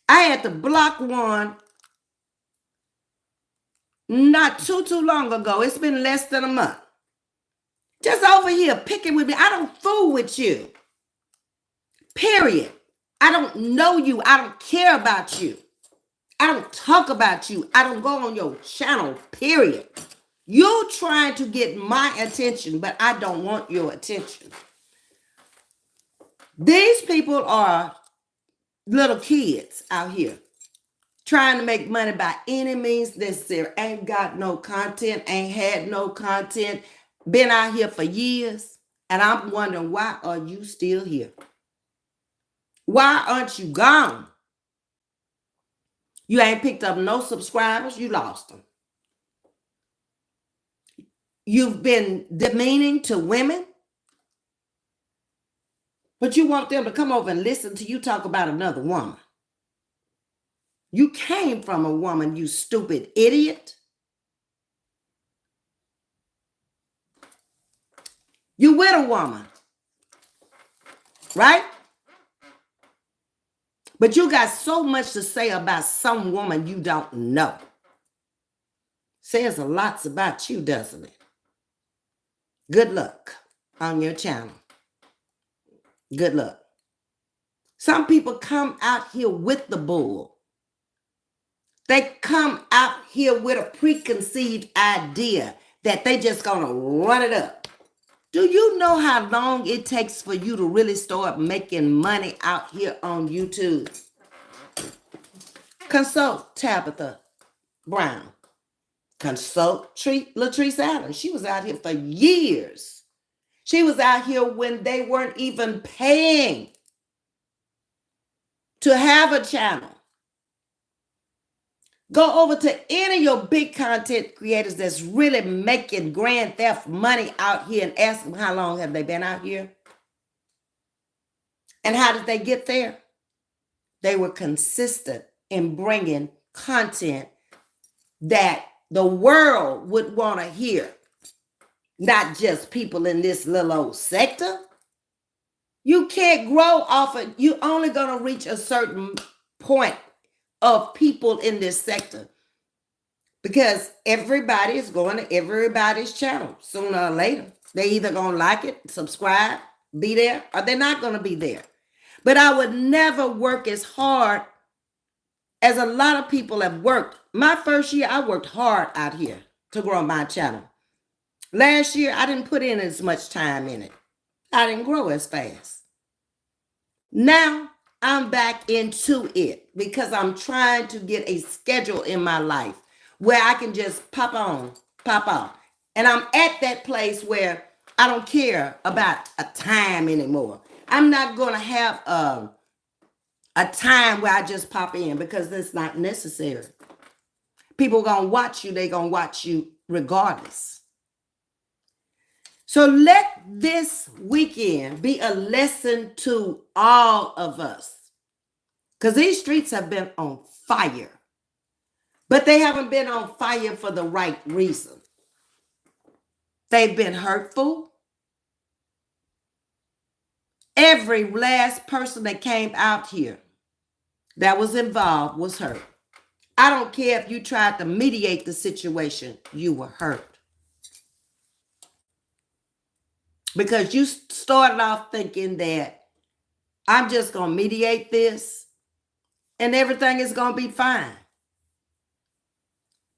S1: I had to block one not too long ago. It's been less than a month. Just over here picking with me. I don't fool with you. Period. I don't know you. I don't care about you. I don't talk about you. I don't go on your channel. Period. You're trying to get my attention, but I don't want your attention. These people are little kids out here. trying to make money by any means necessary. Ain't got no content, ain't had no content, been out here for years. And I'm wondering, why are you still here? Why aren't you gone? You ain't picked up no subscribers, you lost them. You've been demeaning to women, but you want them to come over and listen to you talk about another woman. You came from a woman, you stupid idiot. You with a woman, right? But you got so much to say about some woman you don't know. Says a lot about you, doesn't it? Good luck on your channel. Good luck. Some people come out here with the bull. They come out here with a preconceived idea that they just gonna run it up. Do you know how long it takes for you to really start making money out here on YouTube? Consult Tabitha Brown. Consult Latrice Allen. She was out here for years. She was out here when they weren't even paying to have a channel. Go over to any of your big content creators that's really making grand theft money out here and ask them how long have they been out here? And how did they get there? They were consistent in bringing content that the world would want to hear, not just people in this little old sector. You can't grow off of, you're only going to reach a certain point of people in this sector because everybody is going to everybody's channel sooner or later. They either going to like it, subscribe, be there, or they're not going to be there. But I would never work as hard as a lot of people have worked. My first year, I worked hard out here to grow my channel. Last year, I didn't put in as much time in it. I didn't grow as fast. Now, I'm back into it because I'm trying to get a schedule in my life where I can just pop on, pop off. And I'm at that place where I don't care about a time anymore. I'm not going to have a time where I just pop in because that's not necessary. People are going to watch you. They're going to watch you regardless. So let this weekend be a lesson to all of us. Because these streets have been on fire. But they haven't been on fire for the right reason. They've been hurtful. Every last person that came out here that was involved was hurt. I don't care if you tried to mediate the situation, you were hurt. Because you started off thinking that I'm just going to mediate this and everything is going to be fine.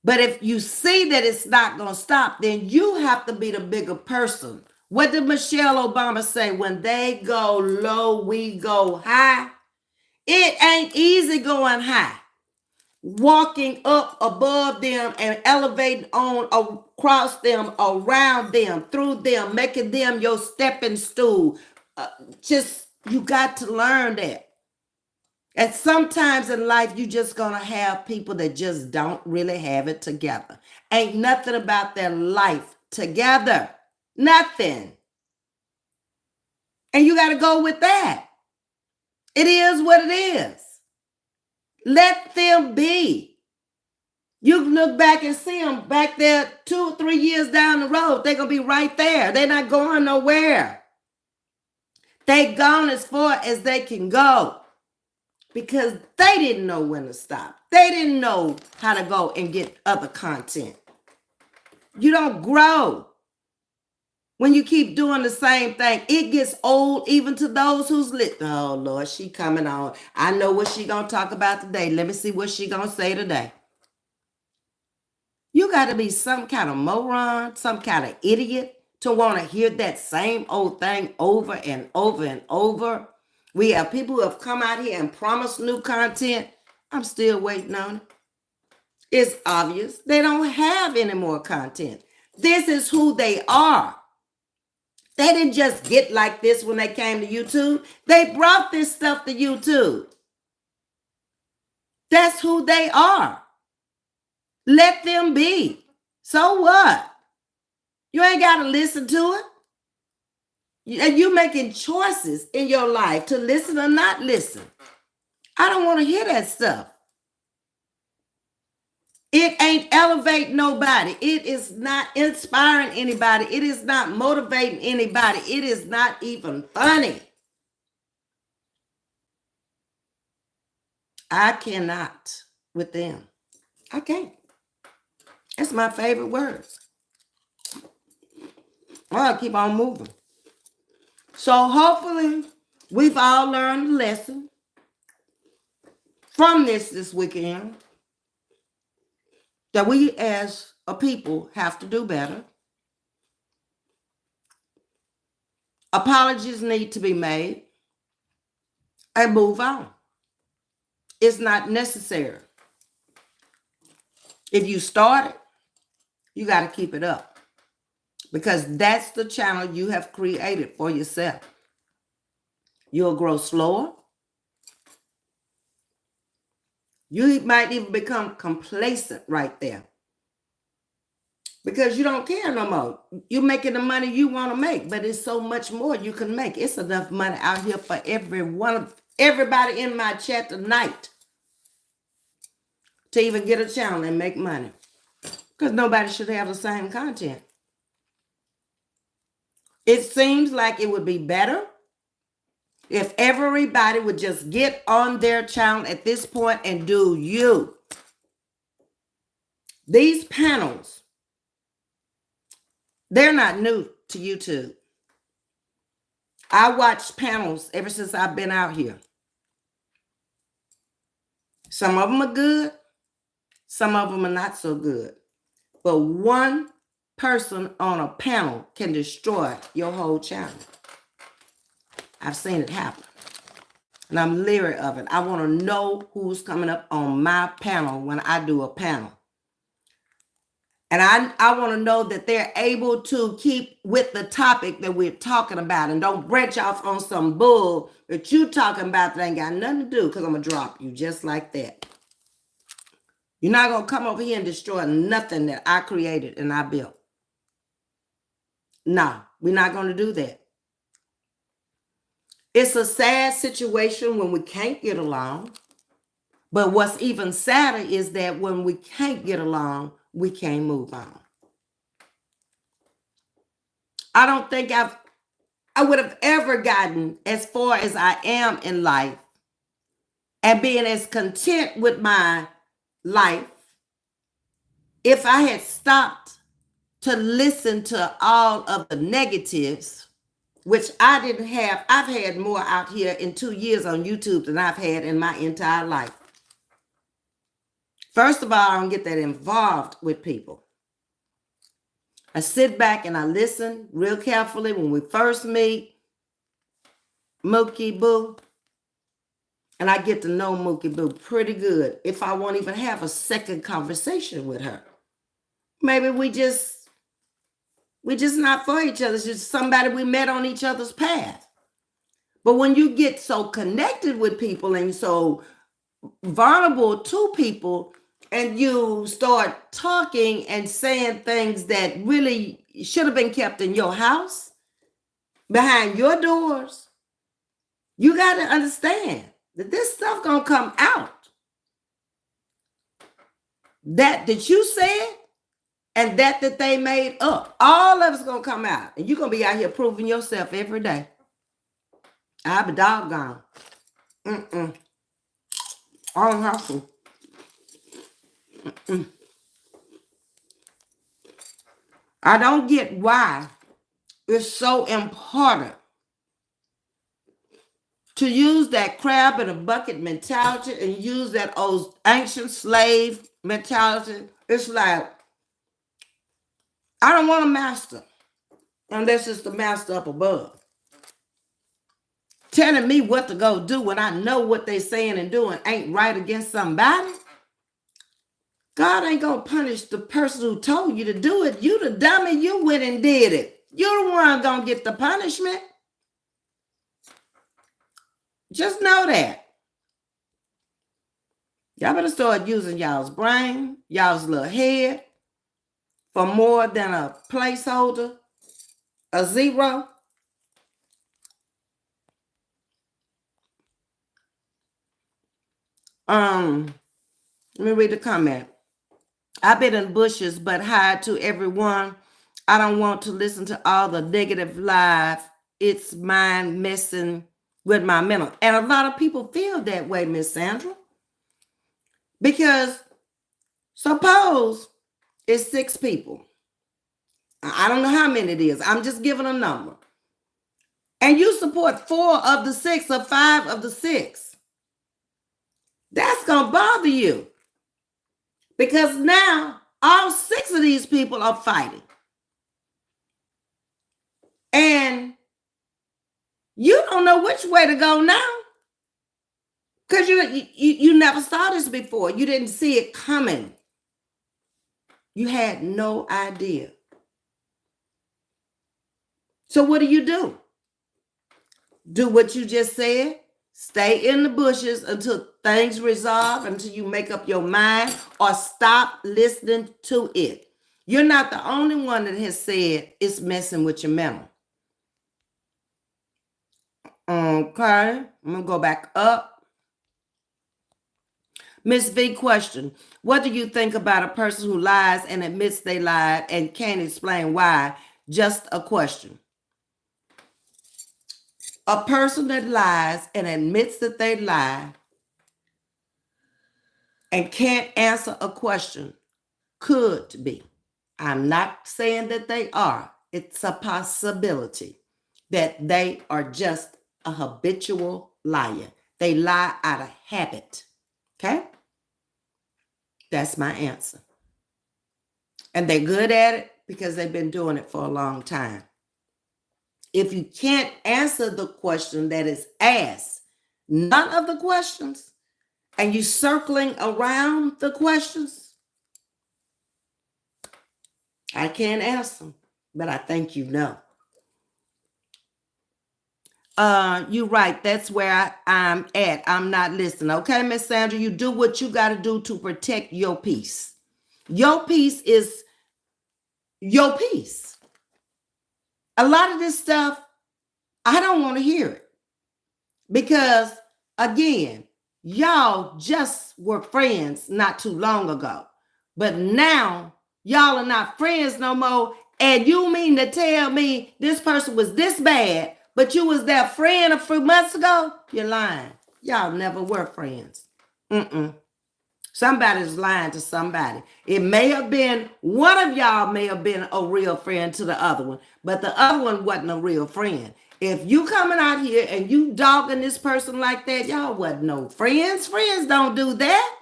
S1: But if you see that it's not going to stop, then you have to be the bigger person. What did Michelle Obama say? When they go low, we go high. It ain't easy going high. Walking up above them and elevating on across them, around them, through them, making them your stepping stool. You got to learn that. And sometimes in life, you just going to have people that just don't really have it together. Ain't nothing about their life together. Nothing. And you got to go with that. It is what it is. Let them be. You can look back and see them back there 2 or 3 years down the road. They're going to be right there. They're not going nowhere. They've gone as far as they can go because they didn't know when to stop. They didn't know how to go and get other content. You don't grow when you keep doing the same thing. It gets old even to those who's lit. Oh, Lord, she coming on. I know what she going to talk about today. Let me see what she going to say today. You got to be some kind of moron, some kind of idiot to want to hear that same old thing over and over and over. We have people who have come out here and promised new content, I'm still waiting on it. It's obvious they don't have any more content. This is who they are. They didn't just get like this when they came to YouTube. They brought this stuff to YouTube. That's who they are. Let them be. So what? You ain't got to listen to it. And you making choices in your life to listen or not listen. I don't want to hear that stuff. It ain't elevating nobody. It is not inspiring anybody. It is not motivating anybody. It is not even funny. I cannot with them. I can't. That's my favorite words. I'll keep on moving. So hopefully we've all learned a lesson from this weekend that we as a people have to do better. Apologies need to be made and move on. It's not necessary. If you start it, you got to keep it up because that's the channel you have created for yourself. You'll grow slower. You might even become complacent right there because you don't care no more. You're making the money you want to make, but it's so much more you can make. It's enough money out here for everybody in my chat tonight to even get a channel and make money because nobody should have the same content. It seems like it would be better if everybody would just get on their channel at this point and do you. These panels, they're not new to YouTube. I watched panels ever since I've been out here. Some of them are good. Some of them are not so good. But one person on a panel can destroy your whole channel. I've seen it happen. And I'm leery of it. I want to know who's coming up on my panel when I do a panel. And I want to know that they're able to keep with the topic that we're talking about and don't branch off on some bull that you talking about that ain't got nothing to do because I'm going to drop you just like that. You're not going to come over here and destroy nothing that I created and I built. No, we're not going to do that. It's a sad situation when we can't get along. But what's even sadder is that when we can't get along, we can't move on. I don't think I would have ever gotten as far as I am in life and being as content with my life if I had stopped to listen to all of the negatives, which I didn't have. I've had more out here in 2 years on YouTube than I've had in my entire life. First of all, I don't get that involved with people. I sit back and I listen real carefully when we first meet Mookie Boo. And I get to know Mookie Boo pretty good if I won't even have a second conversation with her. Maybe we just not for each other. It's just somebody we met on each other's path. But when you get so connected with people and so vulnerable to people, and you start talking and saying things that really should have been kept in your house, behind your doors, you got to understand that this stuff gonna come out. That you said and that they made up. All of it's gonna come out. And you're gonna be out here proving yourself every day. I'll be doggone. I don't have to. I don't get why it's so important to use that crab in a bucket mentality and use that old ancient slave mentality. It's like, I don't want a master unless it's the master up above. telling me what to go do when I know what they saying and doing ain't right against somebody. God ain't gonna punish the person who told you to do it. You the dummy, you went and did it. You're the one gonna get the punishment. Just know that. Y'all better start using y'all's brain, y'all's little head for more than a placeholder, a zero. Let me read the comment. I've been in bushes, but hi to everyone. I don't want to listen to all the negative lies. It's mind messing with my mental. And a lot of people feel that way, Miss Sandra. Because suppose it's 6 people. I don't know how many it is. I'm just giving a number. And you support 4 of the 6 or 5 of the 6. That's going to bother you. Because now all 6 of these people are fighting. And you don't know which way to go now. Because you never saw this before. You didn't see it coming. You had no idea. So what do? Do what you just said. Stay in the bushes until things resolve, until you make up your mind, or stop listening to it. You're not the only one that has said it's messing with your mental. Okay, I'm going to go back up. Ms.V question, what do you think about a person who lies and admits they lied and can't explain why? Just a question. A person that lies and admits that they lie and can't answer a question could be. I'm not saying that they are. It's a possibility that they are just a habitual liar. They lie out of habit. Okay? That's my answer. And they're good at it because they've been doing it for a long time. If you can't answer the question that is asked, none of the questions, and you circling around the questions, I can't answer them, but I think you know. You're right. That's where I'm at. I'm not listening. Okay, Miss Sandra, you do what you got to do to protect your peace. Your peace is your peace. A lot of this stuff, I don't want to hear it. Because, again, y'all just were friends not too long ago. But now, y'all are not friends no more. And you mean to tell me this person was this bad, but you was their friend a few months ago? You're lying. Y'all never were friends. Somebody's lying to somebody. It may have been, one of y'all may have been a real friend to the other one, but the other one wasn't a real friend. If you coming out here and you dogging this person like that, y'all wasn't no friends. Friends don't do that.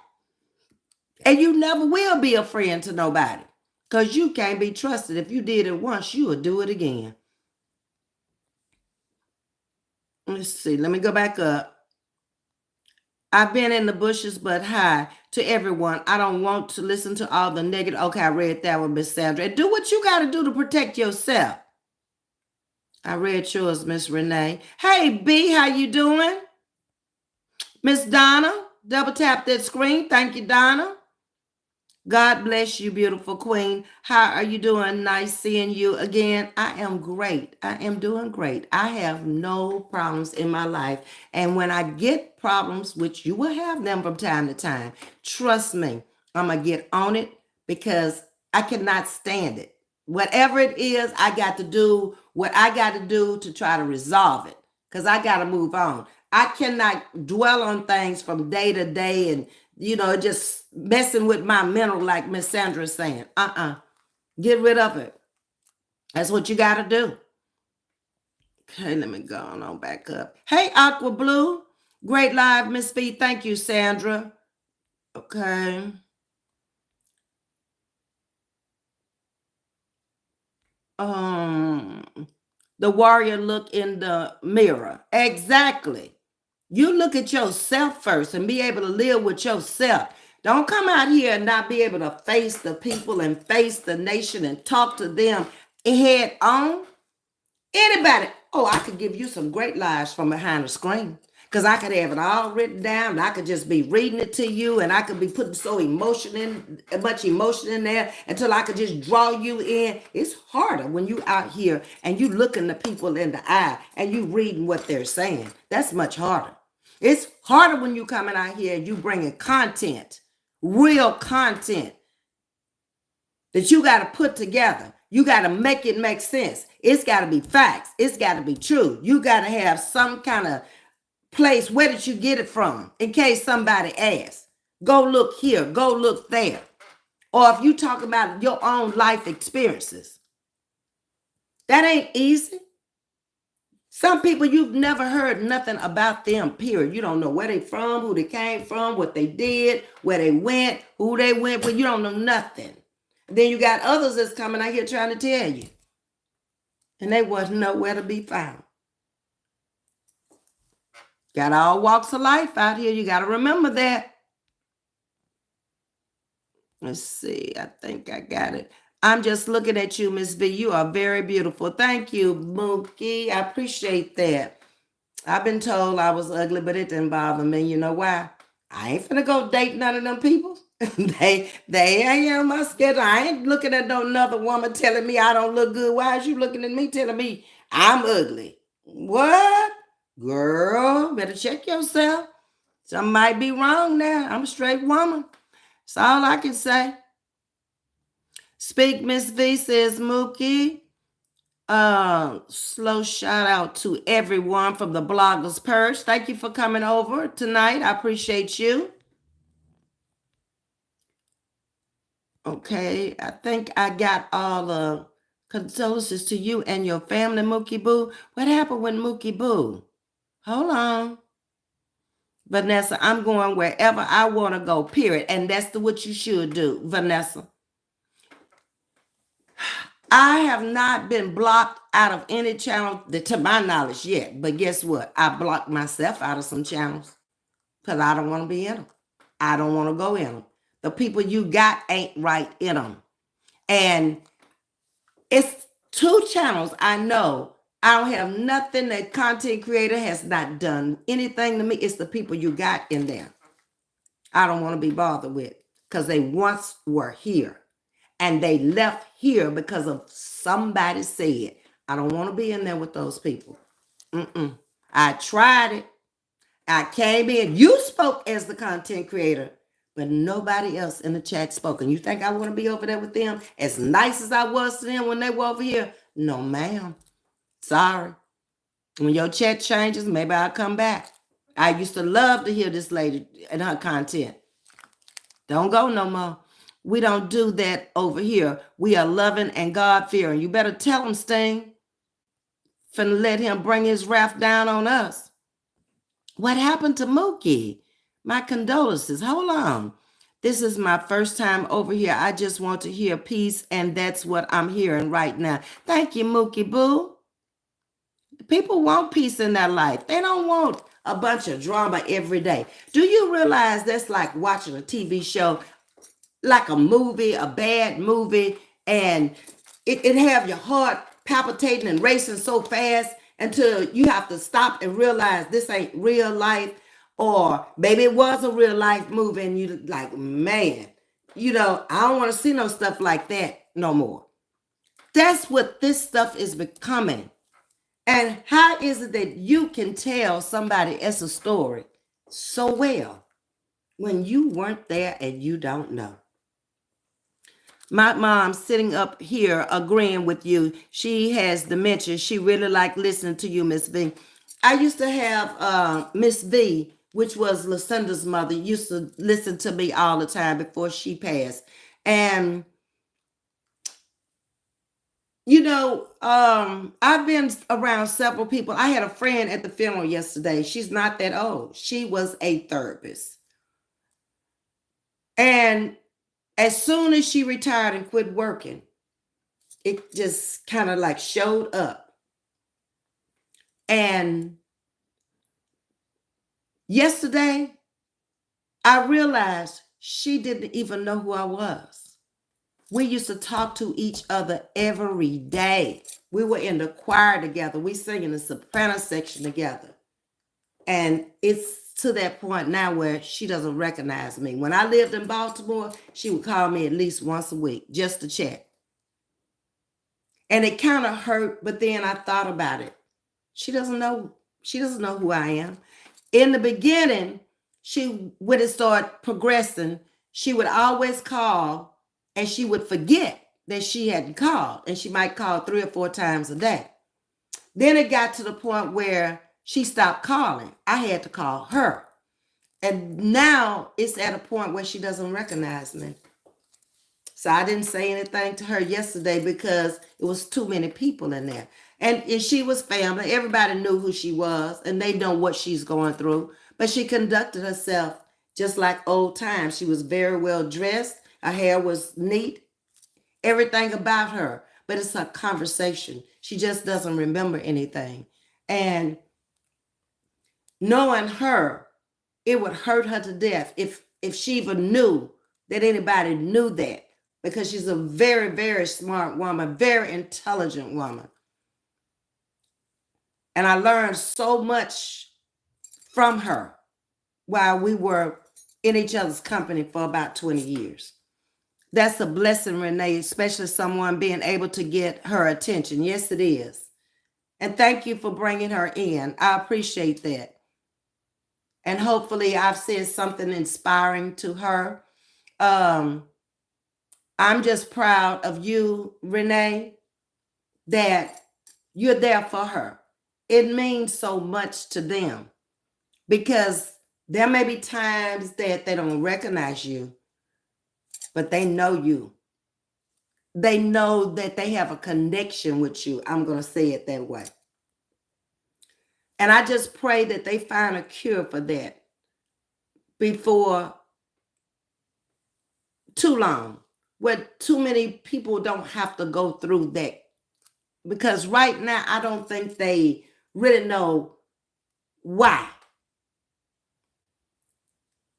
S1: And you never will be a friend to nobody. Because you can't be trusted. If you did it once, you will do it again. Let's see. Let me go back up. I've been in the bushes, but hi to everyone. I don't want to listen to all the negative. Okay, I read that one, Miss Sandra. Do what you got to do to protect yourself. I read yours, Miss Renee. Hey, B, how you doing? Miss Donna, double tap that screen. Thank you, Donna. God bless you, beautiful queen. How are you doing? Nice seeing you again. I am great. I am doing great. I have no problems in my life. And when I get problems, which you will have them from time to time, trust me, I'm going to get on it because I cannot stand it. Whatever it is, I got to do what I got to do to try to resolve it because I got to move on. I cannot dwell on things from day to day and, just messing with my mental like Miss Sandra's saying. Get rid of it. That's what you got to do. Okay, let me go on back up. Hey, Aqua Blue. Great live, Ms.V. Thank you, Sandra. Okay. The the warrior look in the mirror. Exactly. You look at yourself first and be able to live with yourself. Don't come out here and not be able to face the people and face the nation and talk to them head on. Anybody, oh, I could give you some great lies from behind the screen. Because I could have it all written down and I could just be reading it to you and I could be putting much emotion in there until I could just draw you in. It's harder when you out here and you looking the people in the eye and you reading what they're saying. That's much harder. It's harder when you coming out here and you bringing content, real content that you got to put together. You got to make it make sense. It's got to be facts. It's got to be true. You got to have some kind of place. Where did you get it from? In case somebody asks. Go look here. Go look there. Or if you talk about your own life experiences. That ain't easy. Some people you've never heard nothing about them, period. You don't know where they from, who they came from, what they did, where they went, who they went with. You don't know nothing. Then you got others that's coming out here trying to tell you. And they wasn't nowhere to be found. Got all walks of life out here. You got to remember that. Let's see. I think I got it. I'm just looking at you, Ms.V. You are very beautiful. Thank you, Mookie. I appreciate that. I've been told I was ugly, but it didn't bother me. You know why? I ain't finna go date none of them people. they ain't on my schedule. I ain't looking at no another woman telling me I don't look good. Why is you looking at me telling me I'm ugly? What? Girl, better check yourself. Something might be wrong now. I'm a straight woman. That's all I can say. Speak, Ms.V, says Mookie. Slow shout out to everyone from the Bloggers Purse. Thank you for coming over tonight. I appreciate you. Okay, I think I got all the condolences to you and your family, Mookie Boo. What happened with Mookie Boo? Hold on. Vanessa, I'm going wherever I want to go, period. And that's what you should do, Vanessa. I have not been blocked out of any channel to my knowledge yet. But guess what? I blocked myself out of some channels because I don't want to be in them. I don't want to go in them. The people you got ain't right in them. And it's 2 channels I know. I don't have nothing that content creator has not done anything to me. It's the people you got in there. I don't want to be bothered with because they once were here and they left here because of somebody said. I don't want to be in there with those people. I tried it. I came in. You spoke as the content creator, but nobody else in the chat spoke. And you think I want to be over there with them as nice as I was to them when they were over here? No, ma'am. Sorry. When your chat changes, maybe I'll come back. I used to love to hear this lady and her content. Don't go no more. We don't do that over here. We are loving and God-fearing. You better tell him, Sting. Finna let him bring his wrath down on us. What happened to Mookie? My condolences. Hold on. This is my first time over here. I just want to hear peace, and that's what I'm hearing right now. Thank you, Mookie Boo. People want peace in their life. They don't want a bunch of drama every day. Do you realize that's like watching a TV show, like a movie, a bad movie, and it have your heart palpitating and racing so fast until you have to stop and realize this ain't real life, or maybe it was a real life movie and you like, man, I don't want to see no stuff like that no more. That's what this stuff is becoming. And how is it that you can tell somebody else's story so well when you weren't there and you don't know? My mom's sitting up here agreeing with you. She has dementia. She really liked listening to you, Ms. V. I used to have Ms. V, which was Lucinda's mother, used to listen to me all the time before she passed. And I've been around several people. I had a friend at the funeral yesterday. She's not that old. She was a therapist. And as soon as she retired and quit working, it just kind of like showed up. And yesterday, I realized she didn't even know who I was. We used to talk to each other every day. We were in the choir together. We sing in the soprano section together. And it's to that point now where she doesn't recognize me. When I lived in Baltimore, she would call me at least once a week just to check. And it kind of hurt, but then I thought about it. She doesn't know who I am. In the beginning, when it started progressing, she would always call and she would forget that she hadn't called. And she might call 3 or 4 times a day. Then it got to the point where she stopped calling. I had to call her. And now it's at a point where she doesn't recognize me. So I didn't say anything to her yesterday because it was too many people in there. And she was family. Everybody knew who she was and they know what she's going through. But she conducted herself just like old times. She was very well dressed. Her hair was neat. Everything about her. But it's a conversation. She just doesn't remember anything. And knowing her, it would hurt her to death if she even knew that anybody knew that, because she's a very, very smart woman, very intelligent woman. And I learned so much from her while we were in each other's company for about 20 years. That's a blessing, Renee, especially someone being able to get her attention. Yes, it is. And thank you for bringing her in. I appreciate that. And hopefully I've said something inspiring to her. I'm just proud of you, Renee, that you're there for her. It means so much to them because there may be times that they don't recognize you, but they know you. They know that they have a connection with you. I'm going to say it that way. And I just pray that they find a cure for that before too long, where too many people don't have to go through that. Because right now, I don't think they really know why.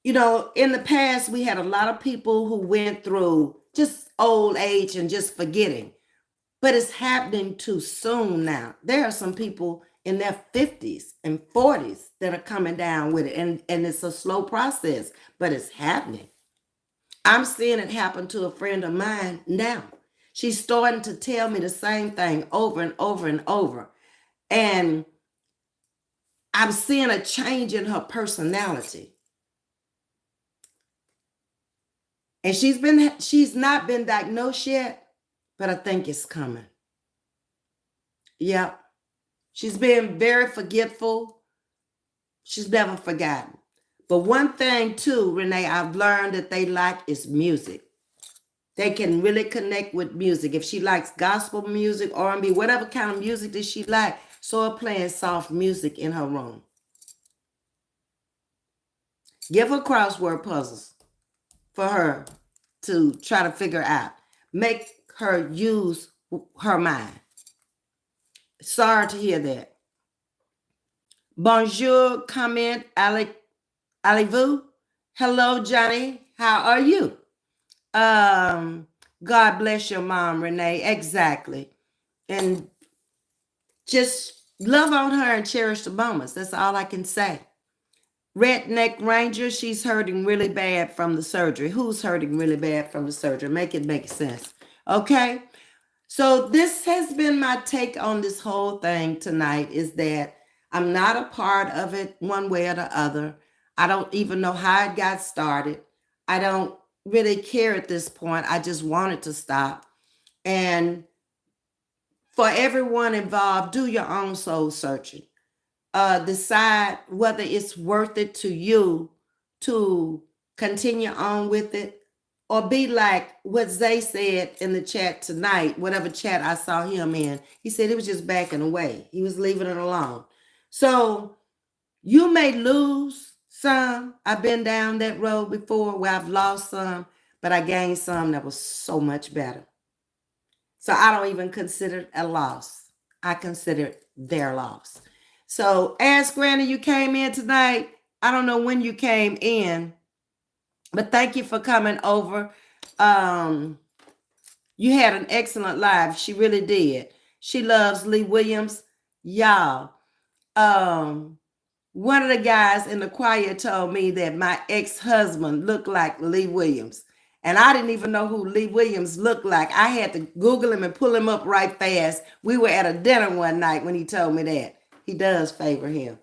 S1: You know, in the past, we had a lot of people who went through just old age and just forgetting. But it's happening too soon now. There are some people in their 50s and 40s that are coming down with it. And it's a slow process, but it's happening. I'm seeing it happen to a friend of mine now. She's starting to tell me the same thing over and over and over. And I'm seeing a change in her personality. And she's not been diagnosed yet, but I think it's coming. Yep. She's been very forgetful. She's never forgotten. But one thing too, Renee, I've learned that they like is music. They can really connect with music. If she likes gospel music, R&B, whatever kind of music that she likes, so playing soft music in her room. Give her crossword puzzles for her to try to figure out. Make her use her mind. Sorry to hear that. Bonjour, comment, allez-vous? Hello, Johnny. How are you? God bless your mom, Renee. Exactly. And just love on her and cherish the moments. That's all I can say. Redneck Ranger, she's hurting really bad from the surgery. Who's hurting really bad from the surgery? Make it make sense. Okay. So this has been my take on this whole thing tonight, is that I'm not a part of it one way or the other. I don't even know how it got started. I don't really care at this point. I just want it to stop. And for everyone involved, do your own soul searching. Decide whether it's worth it to you to continue on with it, or be like what Zay said in the chat tonight, whatever chat I saw him in. He said he was just backing away. He was leaving it alone. So you may lose some. I've been down that road before where I've lost some, but I gained some that was so much better. So I don't even consider it a loss. I consider it their loss. So ask Granny you came in tonight. I don't know when you came in, but thank you for coming over. You had an excellent live. She really did. She loves Lee Williams. Y'all, one of the guys in the choir told me that my ex-husband looked like Lee Williams. And I didn't even know who Lee Williams looked like. I had to Google him and pull him up right fast. We were at a dinner one night when he told me that. He does favor him.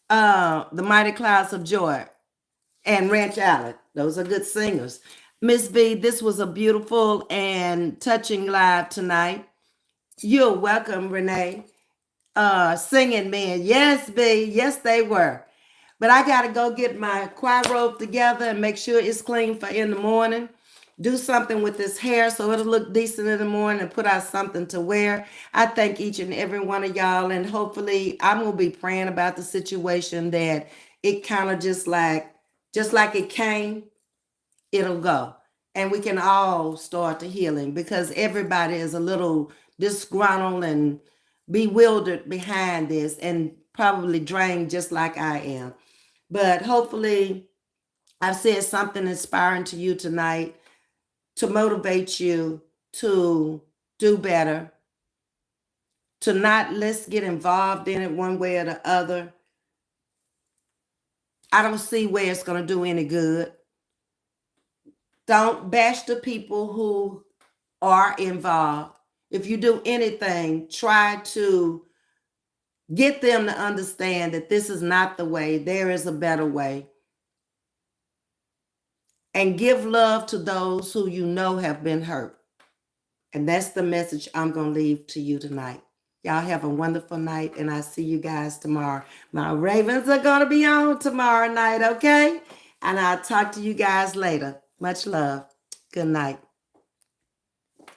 S1: The Mighty Clouds of Joy and Ranch Alley. Those are good singers. Ms.V, this was a beautiful and touching live tonight. You're welcome, Renee. Singing men. Yes, B. Yes, they were. But I got to go get my choir robe together and make sure it's clean for in the morning. Do something with this hair so it'll look decent in the morning and put out something to wear. I thank each and every one of y'all. And hopefully I'm going to be praying about the situation that it kind of just like it came, it'll go. And we can all start the healing because everybody is a little disgruntled and bewildered behind this and probably drained just like I am. But hopefully I've said something inspiring to you tonight to motivate you to do better, to not let's get involved in it one way or the other. I don't see where it's going to do any good. Don't bash the people who are involved. If you do anything, try to get them to understand that this is not the way. There is a better way. And give love to those who you know have been hurt. And that's the message I'm going to leave to you tonight. Y'all have a wonderful night, and I'll see you guys tomorrow. My Ravens are going to be on tomorrow night, okay? And I'll talk to you guys later. Much love. Good night.